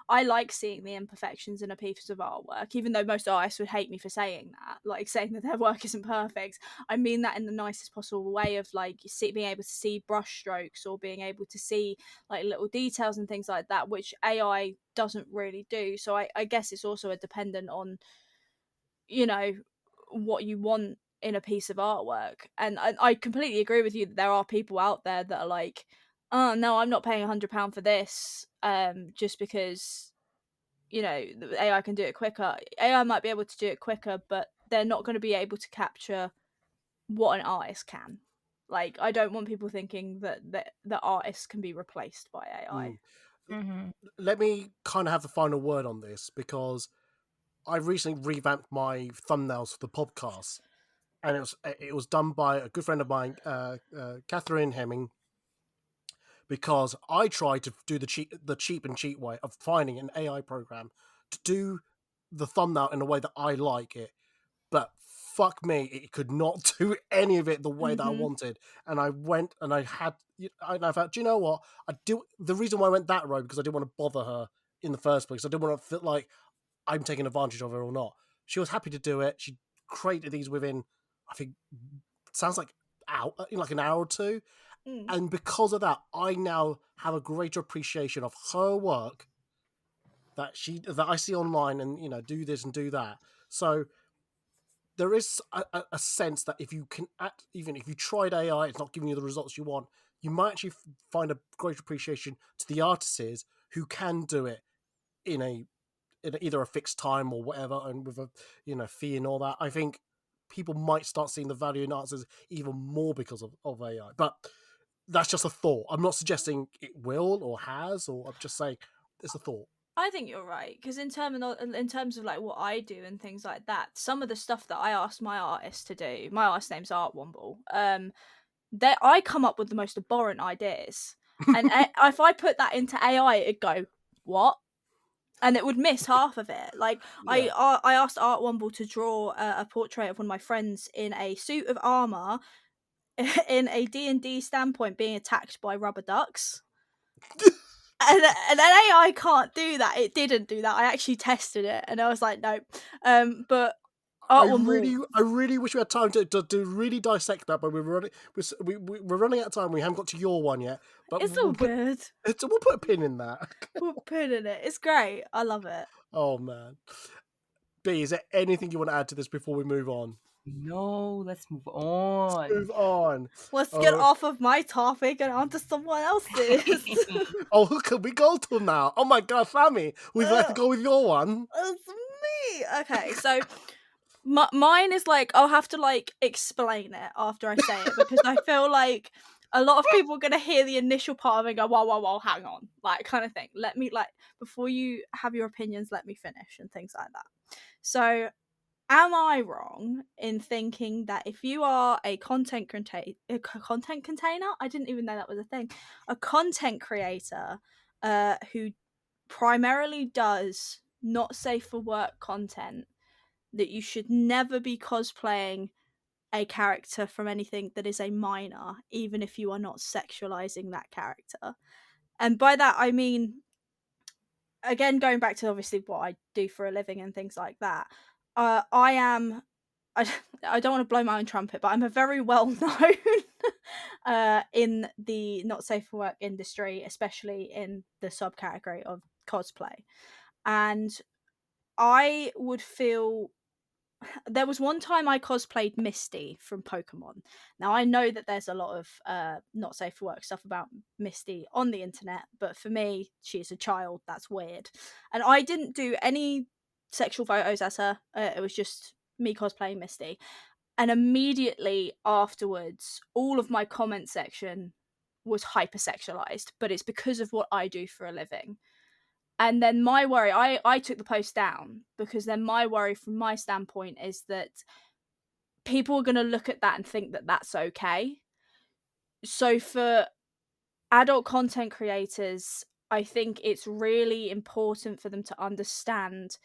I like seeing the imperfections in a piece of artwork, even though most artists would hate me for saying that, like saying that their work isn't perfect. I mean that in the nicest possible way of like being able to see brush strokes or being able to see like little details and things like that, which AI doesn't really do. So I guess it's also a dependent on, what you want in a piece of artwork. And I completely agree with you that there are people out there that are like, oh no, I'm not paying £100 for this just because the AI can do it quicker. AI might be able to do it quicker, but they're not going to be able to capture what an artist can. Like, I don't want people thinking that the artists can be replaced by AI. Let me kind of have the final word on this, because I recently revamped my thumbnails for the podcast, and it was done by a good friend of mine, Catherine Hemming, because I tried to do the cheap and cheat way of finding an AI program to do the thumbnail in a way that I like it, but fuck me, it could not do any of it the way that I wanted. And I went and I thought, do you know what? The reason why I went that road, because I didn't want to bother her in the first place. I didn't want to feel like I'm taking advantage of her or not. She was happy to do it. She created these within, I think, sounds like an hour or two. And because of that, I now have a greater appreciation of her work that I see online, and do this and do that. So there is a sense that if you can even if you tried AI, it's not giving you the results you want, you might actually find a greater appreciation to the artists who can do it in either a fixed time or whatever, and with a fee and all that. I think people might start seeing the value in artists even more because of AI. But that's just a thought. I'm not suggesting it will or has, or I'm just saying it's a thought. I think you're right, because in terms of like what I do and things like that, some of the stuff that I ask my artist to do, my artist name's Art Womble, that I come up with the most abhorrent ideas, and if I put that into AI, it'd go, what? And it would miss half of it. Like, Yeah. I asked Art Womble to draw a portrait of one of my friends in a suit of armor in a D&D standpoint being attacked by rubber ducks. And an AI can't do that. It didn't do that. I actually tested it, and I was like, nope. But I really wish we had time to really dissect that, but we're running out of time. We haven't got to your one yet, but it's all good. We'll put a pin in that. We'll put in it. It's great. I love it. Oh man, B, is there anything you want to add to this before we move on? No, let's move on. Let's get off of my topic and onto someone else's. Oh, who can we go to now? Oh my god, Sammy, we'd like to go with your one. It's me. Okay, so mine is like, I'll have to like explain it after I say it, because I feel like a lot of people are gonna hear the initial part of it and go, whoa, hang on, like, kind of thing. Let me, like, before you have your opinions, let me finish and things like that. So am I wrong in thinking that if you are a content container, I didn't even know that was a thing, a content creator who primarily does not safe for work content, that you should never be cosplaying a character from anything that is a minor, even if you are not sexualizing that character? And by that I mean, again, going back to obviously what I do for a living and things like that, I am. I don't want to blow my own trumpet, but I'm a very well known in the not safe for work industry, especially in the subcategory of cosplay. And I would feel, there was one time I cosplayed Misty from Pokemon. Now I know that there's a lot of not safe for work stuff about Misty on the internet, but for me, she's a child. That's weird. And I didn't do any sexual photos as her. It was just me cosplaying Misty. And immediately afterwards, all of my comment section was hypersexualized, but it's because of what I do for a living. And then my worry, I took the post down, because then my worry from my standpoint is that people are going to look at that and think that that's okay. So for adult content creators, I think it's really important for them to understand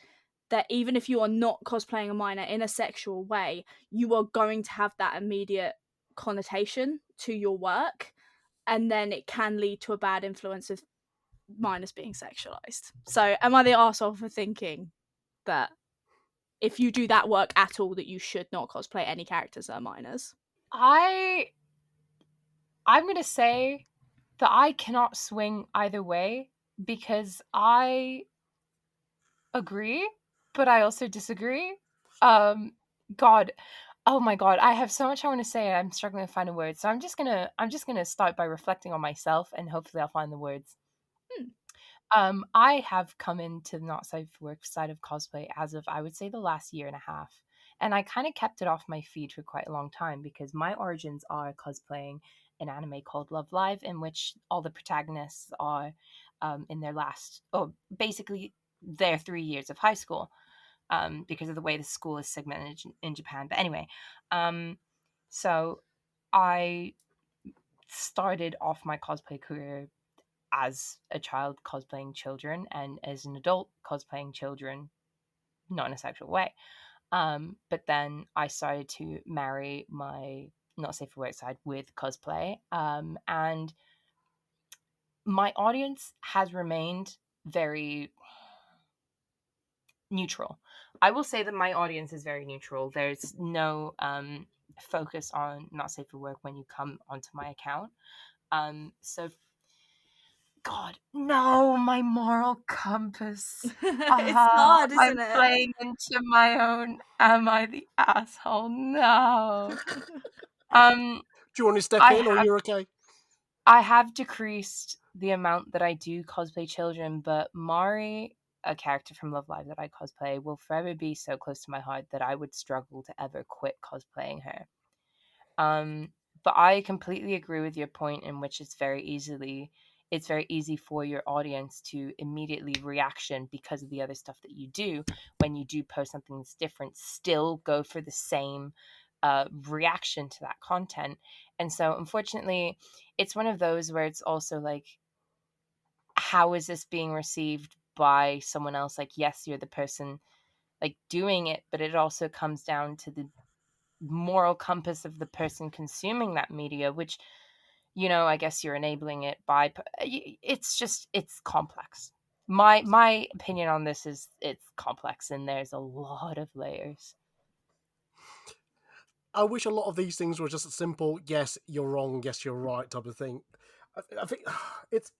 that even if you are not cosplaying a minor in a sexual way, you are going to have that immediate connotation to your work, and then it can lead to a bad influence of minors being sexualized. So am I the arsehole for thinking that if you do that work at all, that you should not cosplay any characters that are minors? I'm gonna say that I cannot swing either way, because I agree, but I also disagree. God, oh my God, I have so much I want to say, and I'm struggling to find a word. So I'm just gonna start by reflecting on myself, and hopefully I'll find the words. I have come into the not safe for work side of cosplay as of, I would say, the last year and a half. And I kind of kept it off my feed for quite a long time, because my origins are cosplaying an anime called Love Live, in which all the protagonists are in their basically their 3 years of high school, because of the way the school is segmented in Japan. But anyway, so I started off my cosplay career as a child cosplaying children, and as an adult cosplaying children, not in a sexual way. But then I started to marry my not safe for work side with cosplay, and my audience has remained very neutral. I will say that my audience is very neutral. There's no focus on not safe for work when you come onto my account. So God, no, my moral compass. It's hard, I'm isn't it? playing into my own. Am I the asshole? No. Um, Do you want to step I in, or have you're okay? I have decreased the amount that I do cosplay children, but Mari, a character from Love Live that I cosplay, will forever be so close to my heart that I would struggle to ever quit cosplaying her. But I completely agree with your point, in which it's very easy for your audience to immediately reaction, because of the other stuff that you do. When you do post something that's different, still go for the same reaction to that content. And so unfortunately, it's one of those where it's also like, how is this being received by someone else? Like, yes, you're the person like doing it, but it also comes down to the moral compass of the person consuming that media, which, I guess you're enabling it by, it's complex. My opinion on this is it's complex, and there's a lot of layers. I wish a lot of these things were just a simple yes, you're wrong, yes, you're right type of thing. I think it's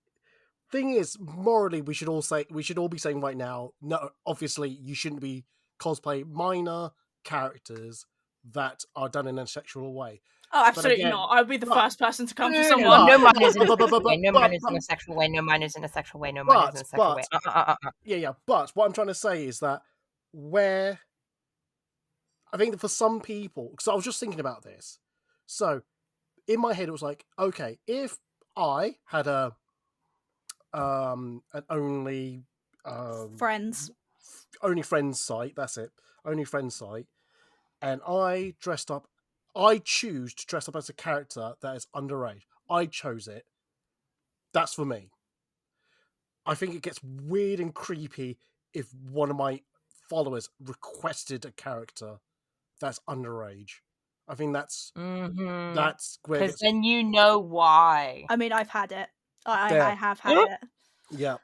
thing is, morally we should all be saying right now, no, obviously you shouldn't be cosplay minor characters that are done in a sexual way. Oh, absolutely again, not. I'd be the but- first person to come for No, someone. no minors in a but- sexual way. No but- minors in but- a sexual way. No minors in a sexual way. No minors in a sexual way. Yeah. But what I'm trying to say is that where I think that for some people, because I was just thinking about this, so in my head it was like, okay, if I had an only Friends. only friends site, that's it. only friends site, and I choose to dress up as a character that is underage. I chose it. That's for me. I think it gets weird and creepy if one of my followers requested a character that's underage. I think that's where it Because gets. then you know why. I mean, I've had it. I There. have had it. Yeah.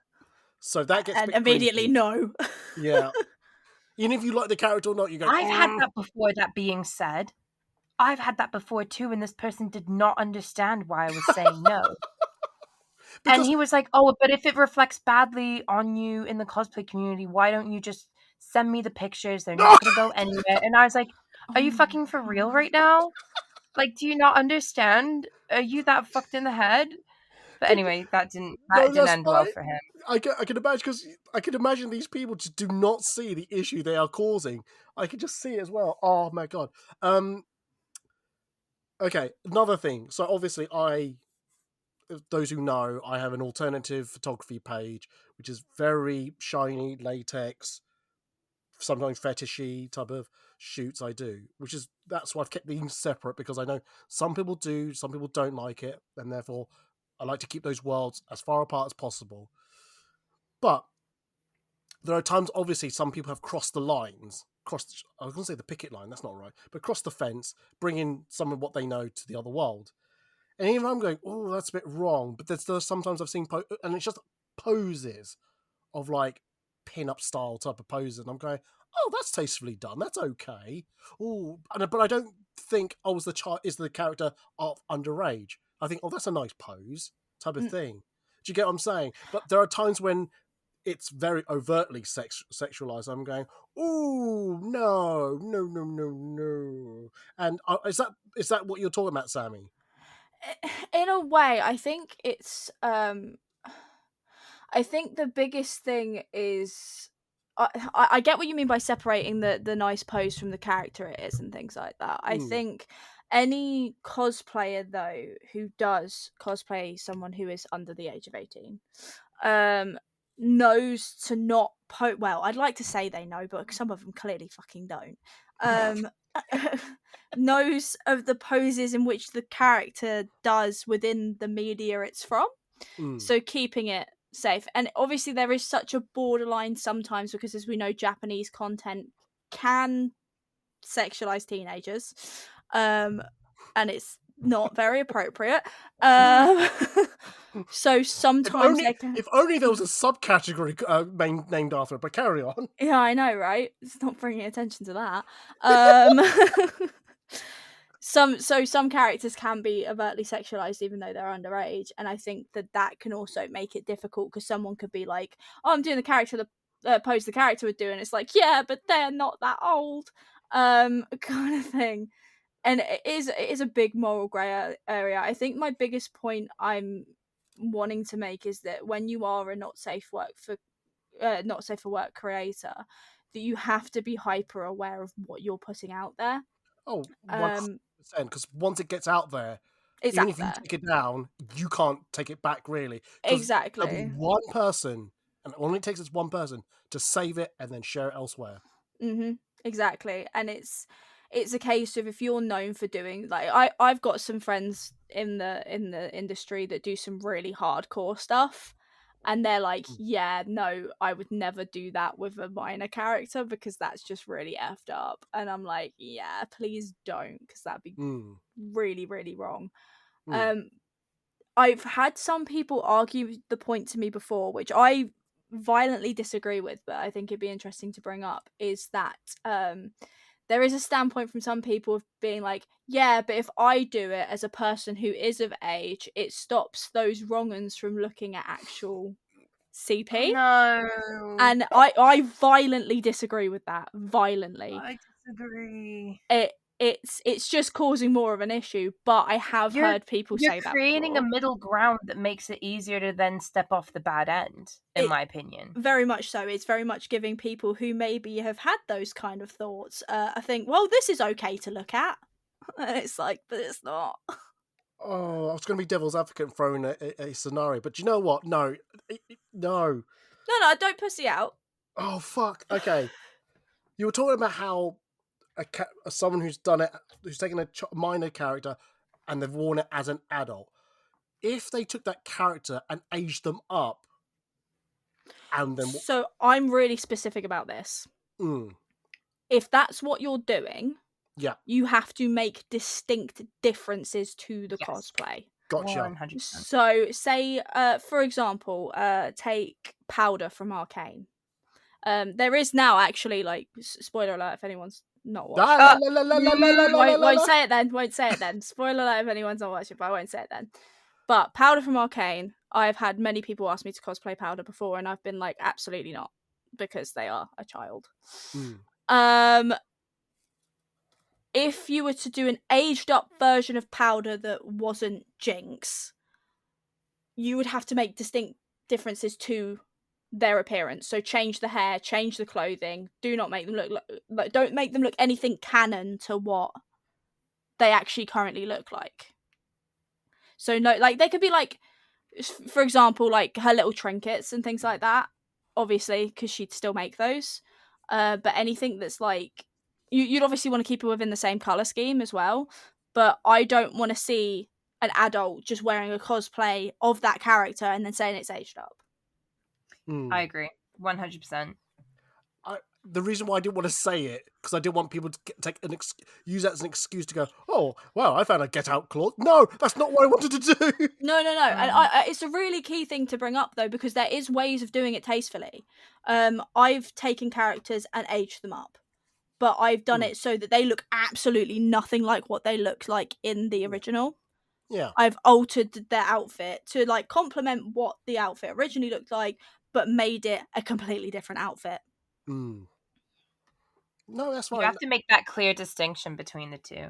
So that gets a And bit immediately creepy. no. Yeah. Even if you like the character or not, you go. I've had that before, that being said. I've had that before too, and this person did not understand why I was saying no. And Because he was like, oh, but if it reflects badly on you in the cosplay community, why don't you just send me the pictures? They're not going to go anywhere. And I was like, are you fucking for real right now? Like, do you not understand? Are you that fucked in the head? But anyway, that didn't that's end well fine. for him. I can imagine, because I can imagine these people just do not see the issue they are causing. I can just see it as well. Oh my god. Okay, another thing. So obviously, those who know, I have an alternative photography page, which is very shiny latex, sometimes fetishy type of shoots I do. That's why I've kept these separate, because I know some people do, some people don't like it, and therefore I like to keep those worlds as far apart as possible. But there are times, obviously, some people have crossed the lines. I was going to say the picket line, that's not right, but crossed the fence, bringing some of what they know to the other world. And even I'm going, oh, that's a bit wrong. But there's sometimes I've seen, and it's just poses of like pin-up style type of poses. And I'm going, oh, that's tastefully done. That's okay. Oh, but I don't think, oh, is the character of underage? I think, oh, that's a nice pose type of thing. Do you get what I'm saying? But there are times when it's very overtly sexualized. I'm going, oh, no. And is that what you're talking about, Sammy? In a way, I think it's I think the biggest thing is I get what you mean by separating the nice pose from the character it is and things like that. I think any cosplayer though who does cosplay someone who is under the age of 18 knows to not well, I'd like to say they know, but some of them clearly fucking don't. Knows of the poses in which the character does within the media it's from. So keeping it safe. And obviously there is such a borderline sometimes, because as we know, Japanese content can sexualize teenagers. And it's not very appropriate. So sometimes if only there was a subcategory named after it, but carry on. Yeah, I know, right? It's not bringing attention to that. Some characters can be overtly sexualized even though they're underage, and I think that can also make it difficult, because someone could be like, oh, I'm doing the character the pose the character would do, and it's like, yeah, but they're not that old, kind of thing. And it is a big moral grey area. I think my biggest point I'm wanting to make is that when you are a not safe for work creator, that you have to be hyper aware of what you're putting out there. Oh, 100%, because once it gets out there, It's even out if you there. take it down, you can't take it back, really. Exactly. There'll be one person, and it only takes one person to save it and then share it elsewhere. Exactly. And it's a case of, if you're known for doing, like, I've got some friends in the industry that do some really hardcore stuff, and they're like, yeah, no, I would never do that with a minor character, because that's just really effed up. And I'm like, yeah, please don't, because that'd be really, really wrong. I've had some people argue the point to me before, which I violently disagree with, but I think it'd be interesting to bring up, is that there is a standpoint from some people of being like, yeah, but if I do it as a person who is of age, it stops those wrong-uns from looking at actual CP. No. And I violently disagree with that. Violently. I disagree. It's just causing more of an issue, but I have heard people say that You're creating before. a middle ground that makes it easier to then step off the bad end, in my opinion. Very much so. It's very much giving people who maybe have had those kind of thoughts, I think, well, this is okay to look at. And it's like, but it's not. Oh, I was going to be devil's advocate and throw in a scenario, but you know what? No. No, don't pussy out. Oh, fuck. Okay. You were talking about how someone who's done it, who's taken a minor character and they've worn it as an adult. If they took that character and aged them up, and then So I'm really specific about this. If that's what you're doing, yeah, you have to make distinct differences to the Yes. cosplay. gotcha. 100%. So, say, for example, take Powder from Arcane. There is now actually, like, spoiler alert if anyone's not watched. Won't say it then. Won't say it then. Spoiler alert if anyone's not watching, but I won't say it then. But Powder from Arcane, I've had many people ask me to cosplay Powder before, and I've been like, absolutely not, because they are a child. If you were to do an aged up version of Powder that wasn't Jinx, you would have to make distinct differences to their appearance. So change the hair, change the clothing. Do not make them look like don't make them look anything canon to what they actually currently look like. So no, like they could be like, for example, like her little trinkets and things like that. Obviously, because she'd still make those. But anything that's like, you'd obviously want to keep it within the same color scheme as well. But I don't want to see an adult just wearing a cosplay of that character and then saying it's aged up. I agree, 100%. The reason why I didn't want to say it, because I didn't want people to use that as an excuse to go, oh, well, I found a get out clause. No, that's not what I wanted to do. No. And it's a really key thing to bring up, though, because there is ways of doing it tastefully. I've taken characters and aged them up, but I've done it so that they look absolutely nothing like what they looked like in the original. Yeah. I've altered their outfit to like complement what the outfit originally looked like, but made it a completely different outfit. No, that's fine. You have to make that clear distinction between the two.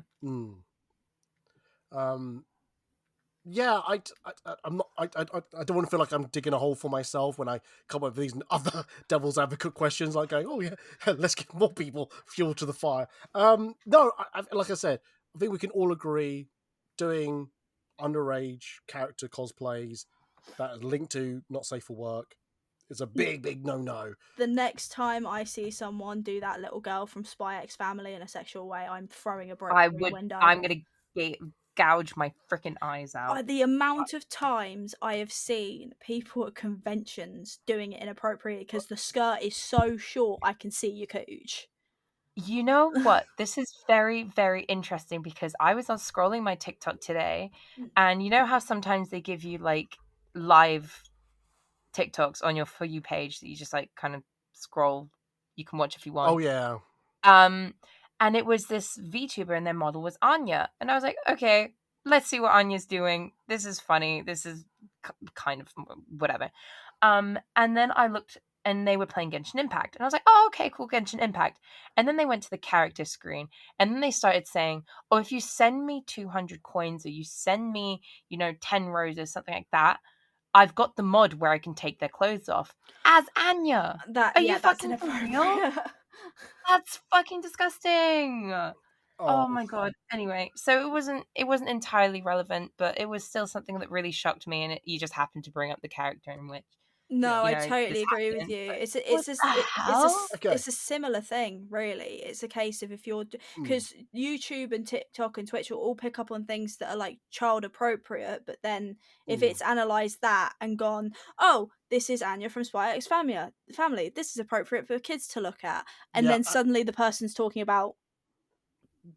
Yeah, I'm not. I don't want to feel like I'm digging a hole for myself when I come up with these other devil's advocate questions, like going, "Oh yeah, let's give more people fuel to the fire." No, like I said, I think we can all agree doing underage character cosplays that is linked to not safe for work is a big no. The next time I see someone do that little girl from Spy X Family in a sexual way, I'm throwing a brick through a window. I'm gonna gouge my freaking eyes out. The amount of times I have seen people at conventions doing it inappropriately because the skirt is so short I can see your cooch. You know what? This is very, very interesting because I was on scrolling my TikTok today, and you know how sometimes they give you like live TikToks on your For You page that you just like kind of scroll. You can watch if you want. Oh yeah. And it was this VTuber and their model was Anya. And I was like, okay, let's see what Anya's doing. This is funny. This is kind of whatever. And then I looked and they were playing Genshin Impact. And I was like, oh, okay, cool, Genshin Impact. And then they went to the character screen and then they started saying, oh, if you send me 200 coins or you send me, 10 roses, something like that, I've got the mod where I can take their clothes off. As Anya. Are you fucking for real? That's fucking disgusting. Oh my god. Anyway, so it wasn't entirely relevant, but it was still something that really shocked me, and you just happened to bring up the character in which. No, I totally agree with you. It's a similar thing, really. It's a case of if you're because YouTube and TikTok and Twitch will all pick up on things that are like child appropriate, but then if it's analysed that and gone, oh, this is Anya from Spy X Family, this is appropriate for kids to look at, and then suddenly the person's talking about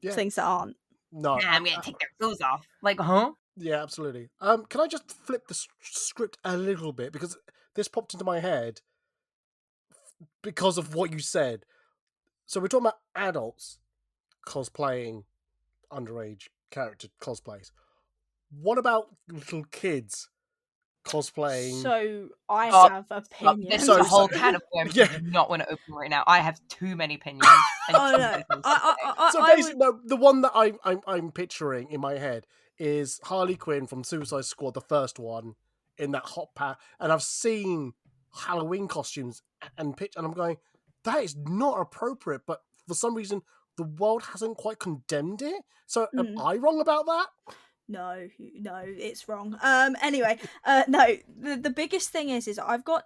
things that aren't. No, I'm gonna take their clothes off. Like, huh? Yeah, absolutely. Can I just flip the script a little bit because this popped into my head because of what you said. So we're talking about adults cosplaying underage character cosplays. What about little kids cosplaying? So I have opinions. This is a whole can of worms I do not want to open right now. I have too many opinions. So basically, no, the one that I'm picturing in my head is Harley Quinn from Suicide Squad, the first one, in that hot pat, and I've seen Halloween costumes and I'm going, that is not appropriate, but for some reason the world hasn't quite condemned it. So am I wrong about that? No, it's wrong. Anyway, no, the biggest thing is I've got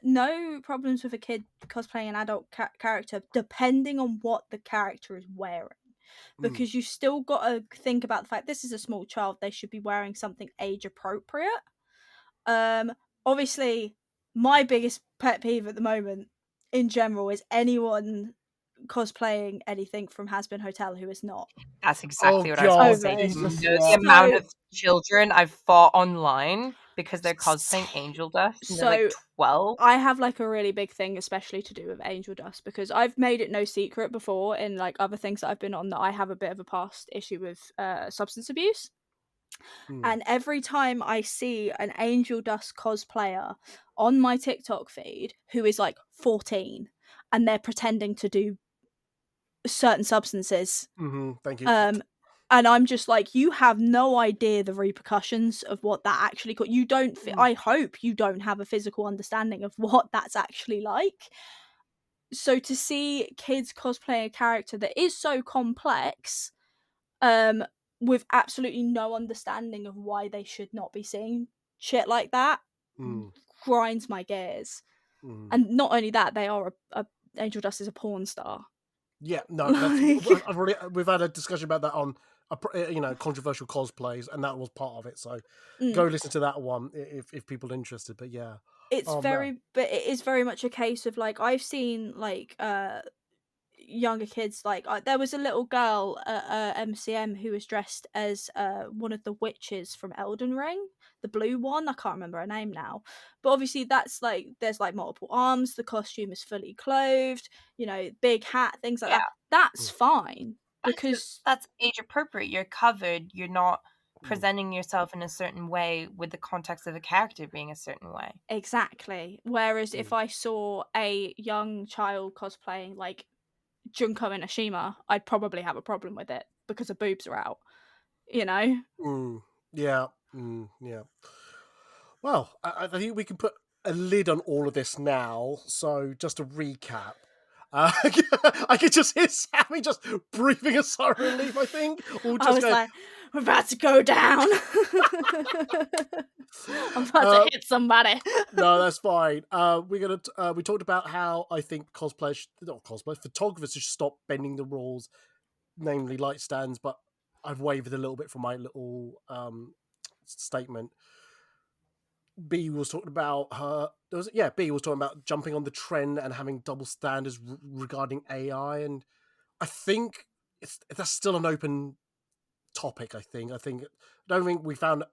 no problems with a kid cosplaying an adult character, depending on what the character is wearing. Because you still got to think about the fact this is a small child; they should be wearing something age appropriate. Obviously, my biggest pet peeve at the moment, in general, is anyone cosplaying anything from Has Been Hotel who is not. That's exactly what I was God, going to say. Jesus, You know yeah. the amount So- of children I've fought online because they're cosplaying Angel Dust, and they're like 12. I have like a really big thing, especially to do with Angel Dust, because I've made it no secret before in like other things that I've been on that I have a bit of a past issue with substance abuse. And every time I see an Angel Dust cosplayer on my TikTok feed who is like 14 and they're pretending to do certain substances, Thank you. and I'm just like, you have no idea the repercussions of what that actually you don't I hope you don't have a physical understanding of what that's actually like. So to see kids cosplay a character that is so complex, with absolutely no understanding of why they should not be seeing shit like that, grinds my gears. And not only that, they are Angel Dust is a porn star. Yeah, no, we've had a discussion about that on controversial cosplays, and that was part of it. So go listen to that one if people are interested. But yeah, it's but it is very much a case of like I've seen like younger kids, like there was a little girl at MCM who was dressed as one of the witches from Elden Ring, the blue one. I can't remember her name now, but obviously that's like there's like multiple arms, the costume is fully clothed, big hat, things like that. That's fine because that's age appropriate. You're covered. You're not presenting yourself in a certain way with the context of a character being a certain way. Exactly. Whereas if I saw a young child cosplaying like Junko Inoshima, I'd probably have a problem with it because her boobs are out, Yeah. Yeah. Well, I think we can put a lid on all of this now. So just to recap, I could just hear Sammy just breathing a sigh of relief, I think. I was like, we're about to go down. I'm about to hit somebody. No, that's fine. We talked about how I think photographers should stop bending the rules, namely light stands, but I've wavered a little bit from my little statement. B was talking about B was talking about jumping on the trend and having double standards regarding AI, and I think that's still an open topic. I don't think we found.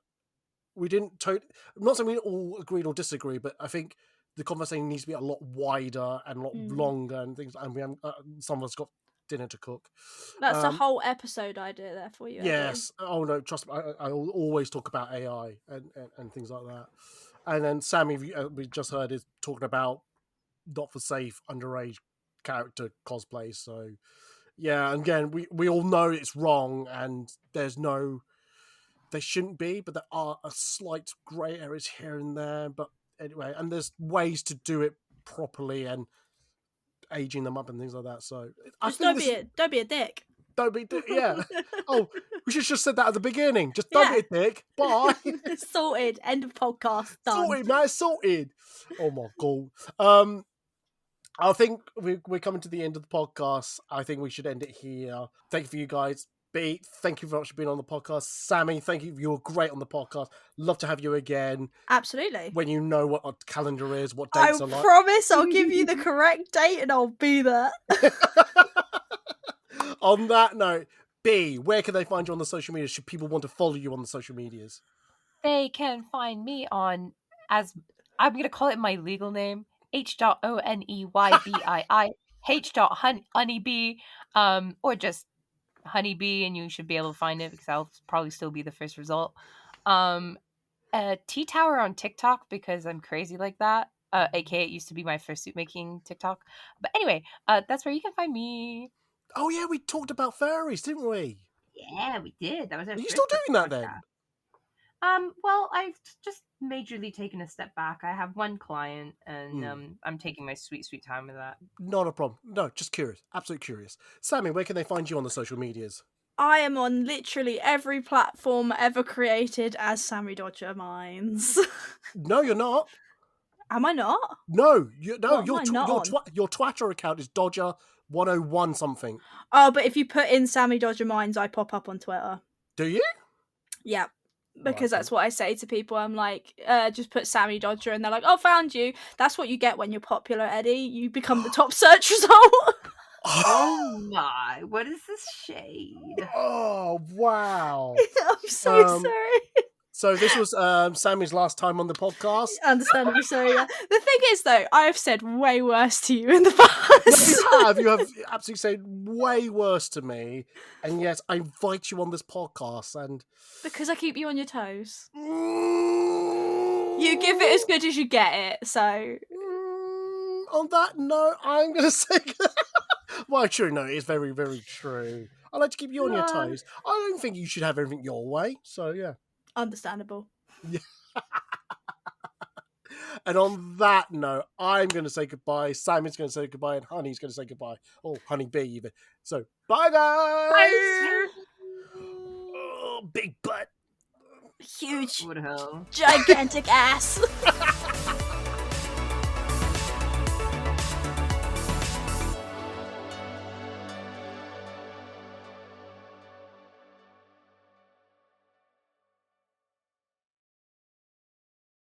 We didn't. I'm not saying we all agreed or disagree, but I think the conversation needs to be a lot wider and a lot longer and things. And we haven't, some of us got dinner to cook. That's a whole episode idea there for you. Yes. Eddie. Oh no, trust me. I always talk about AI and things like that. And then Sammy, we just heard, is talking about not for safe underage character cosplay. So yeah, and again, we all know it's wrong, and there's no. They shouldn't be, but there are a slight grey areas here and there. But anyway, and there's ways to do it properly and aging them up and things like that. So just don't be a dick. Don't be, yeah. Oh, we should have just said that at the beginning. Just don't be a dick. Bye. Sorted. End of podcast. Done. Sorted, man. Sorted. Oh my god. I think we're coming to the end of the podcast. I think we should end it here. Thank you for you guys. B, thank you very much for being on the podcast. Sammy, thank you. You were great on the podcast. Love to have you again. Absolutely. When you know what our calendar is, what dates are like. I promise I'll give you the correct date and I'll be there. On that note, B, where can they find you on the social media? Should people want to follow you on the social medias? They can find me on, as I'm going to call it my legal name, H.ONEYBII, H.Honeybee, or just Honeybee, and you should be able to find it because I'll probably still be the first result. T-Tower on TikTok because I'm crazy like that. AKA it used to be my first suit making TikTok. But anyway, that's where you can find me. Oh yeah, we talked about furries, didn't we? Yeah, we did. That was our Are you still doing that then? Well, I've just majorly taken a step back. I have one client, and I'm taking my sweet time with that. Not a problem. No, just curious. Absolutely curious. Sammy, where can they find you on the social medias? I am on literally every platform ever created as Sammy Dodger Mines. No, you're not. Am I not? No, What your am I not on? your Twitter account is Dodger101 something. Oh, but if you put in Sammy Dodger Mines, I pop up on Twitter. Do you? Yeah. Because Right, that's what I say to people. I'm like, just put Sammy Dodger, and they're like, oh, found you. That's what you get when you're popular, Eddie. You become the top search result. Oh my! What is this shade? Oh wow! I'm so sorry. So this was Sammy's last time on the podcast. Understandably so, yeah. The thing is, though, I have said way worse to you in the past. You have absolutely said way worse to me, and yet I invite you on this podcast, and Because I keep you on your toes. you You give it as good as you get it, so... On that note, I'm going to say... Well, true, no, it's very, very true. I like to keep you on your toes. I don't think you should have everything your way, so yeah. Understandable. Yeah. And on that note, I'm going to say goodbye. Simon's going to say goodbye, and Honey's going to say goodbye. Oh, Honey Bee, even. So, bye, guys! Bye. Oh, big butt. Huge, What the hell? gigantic ass.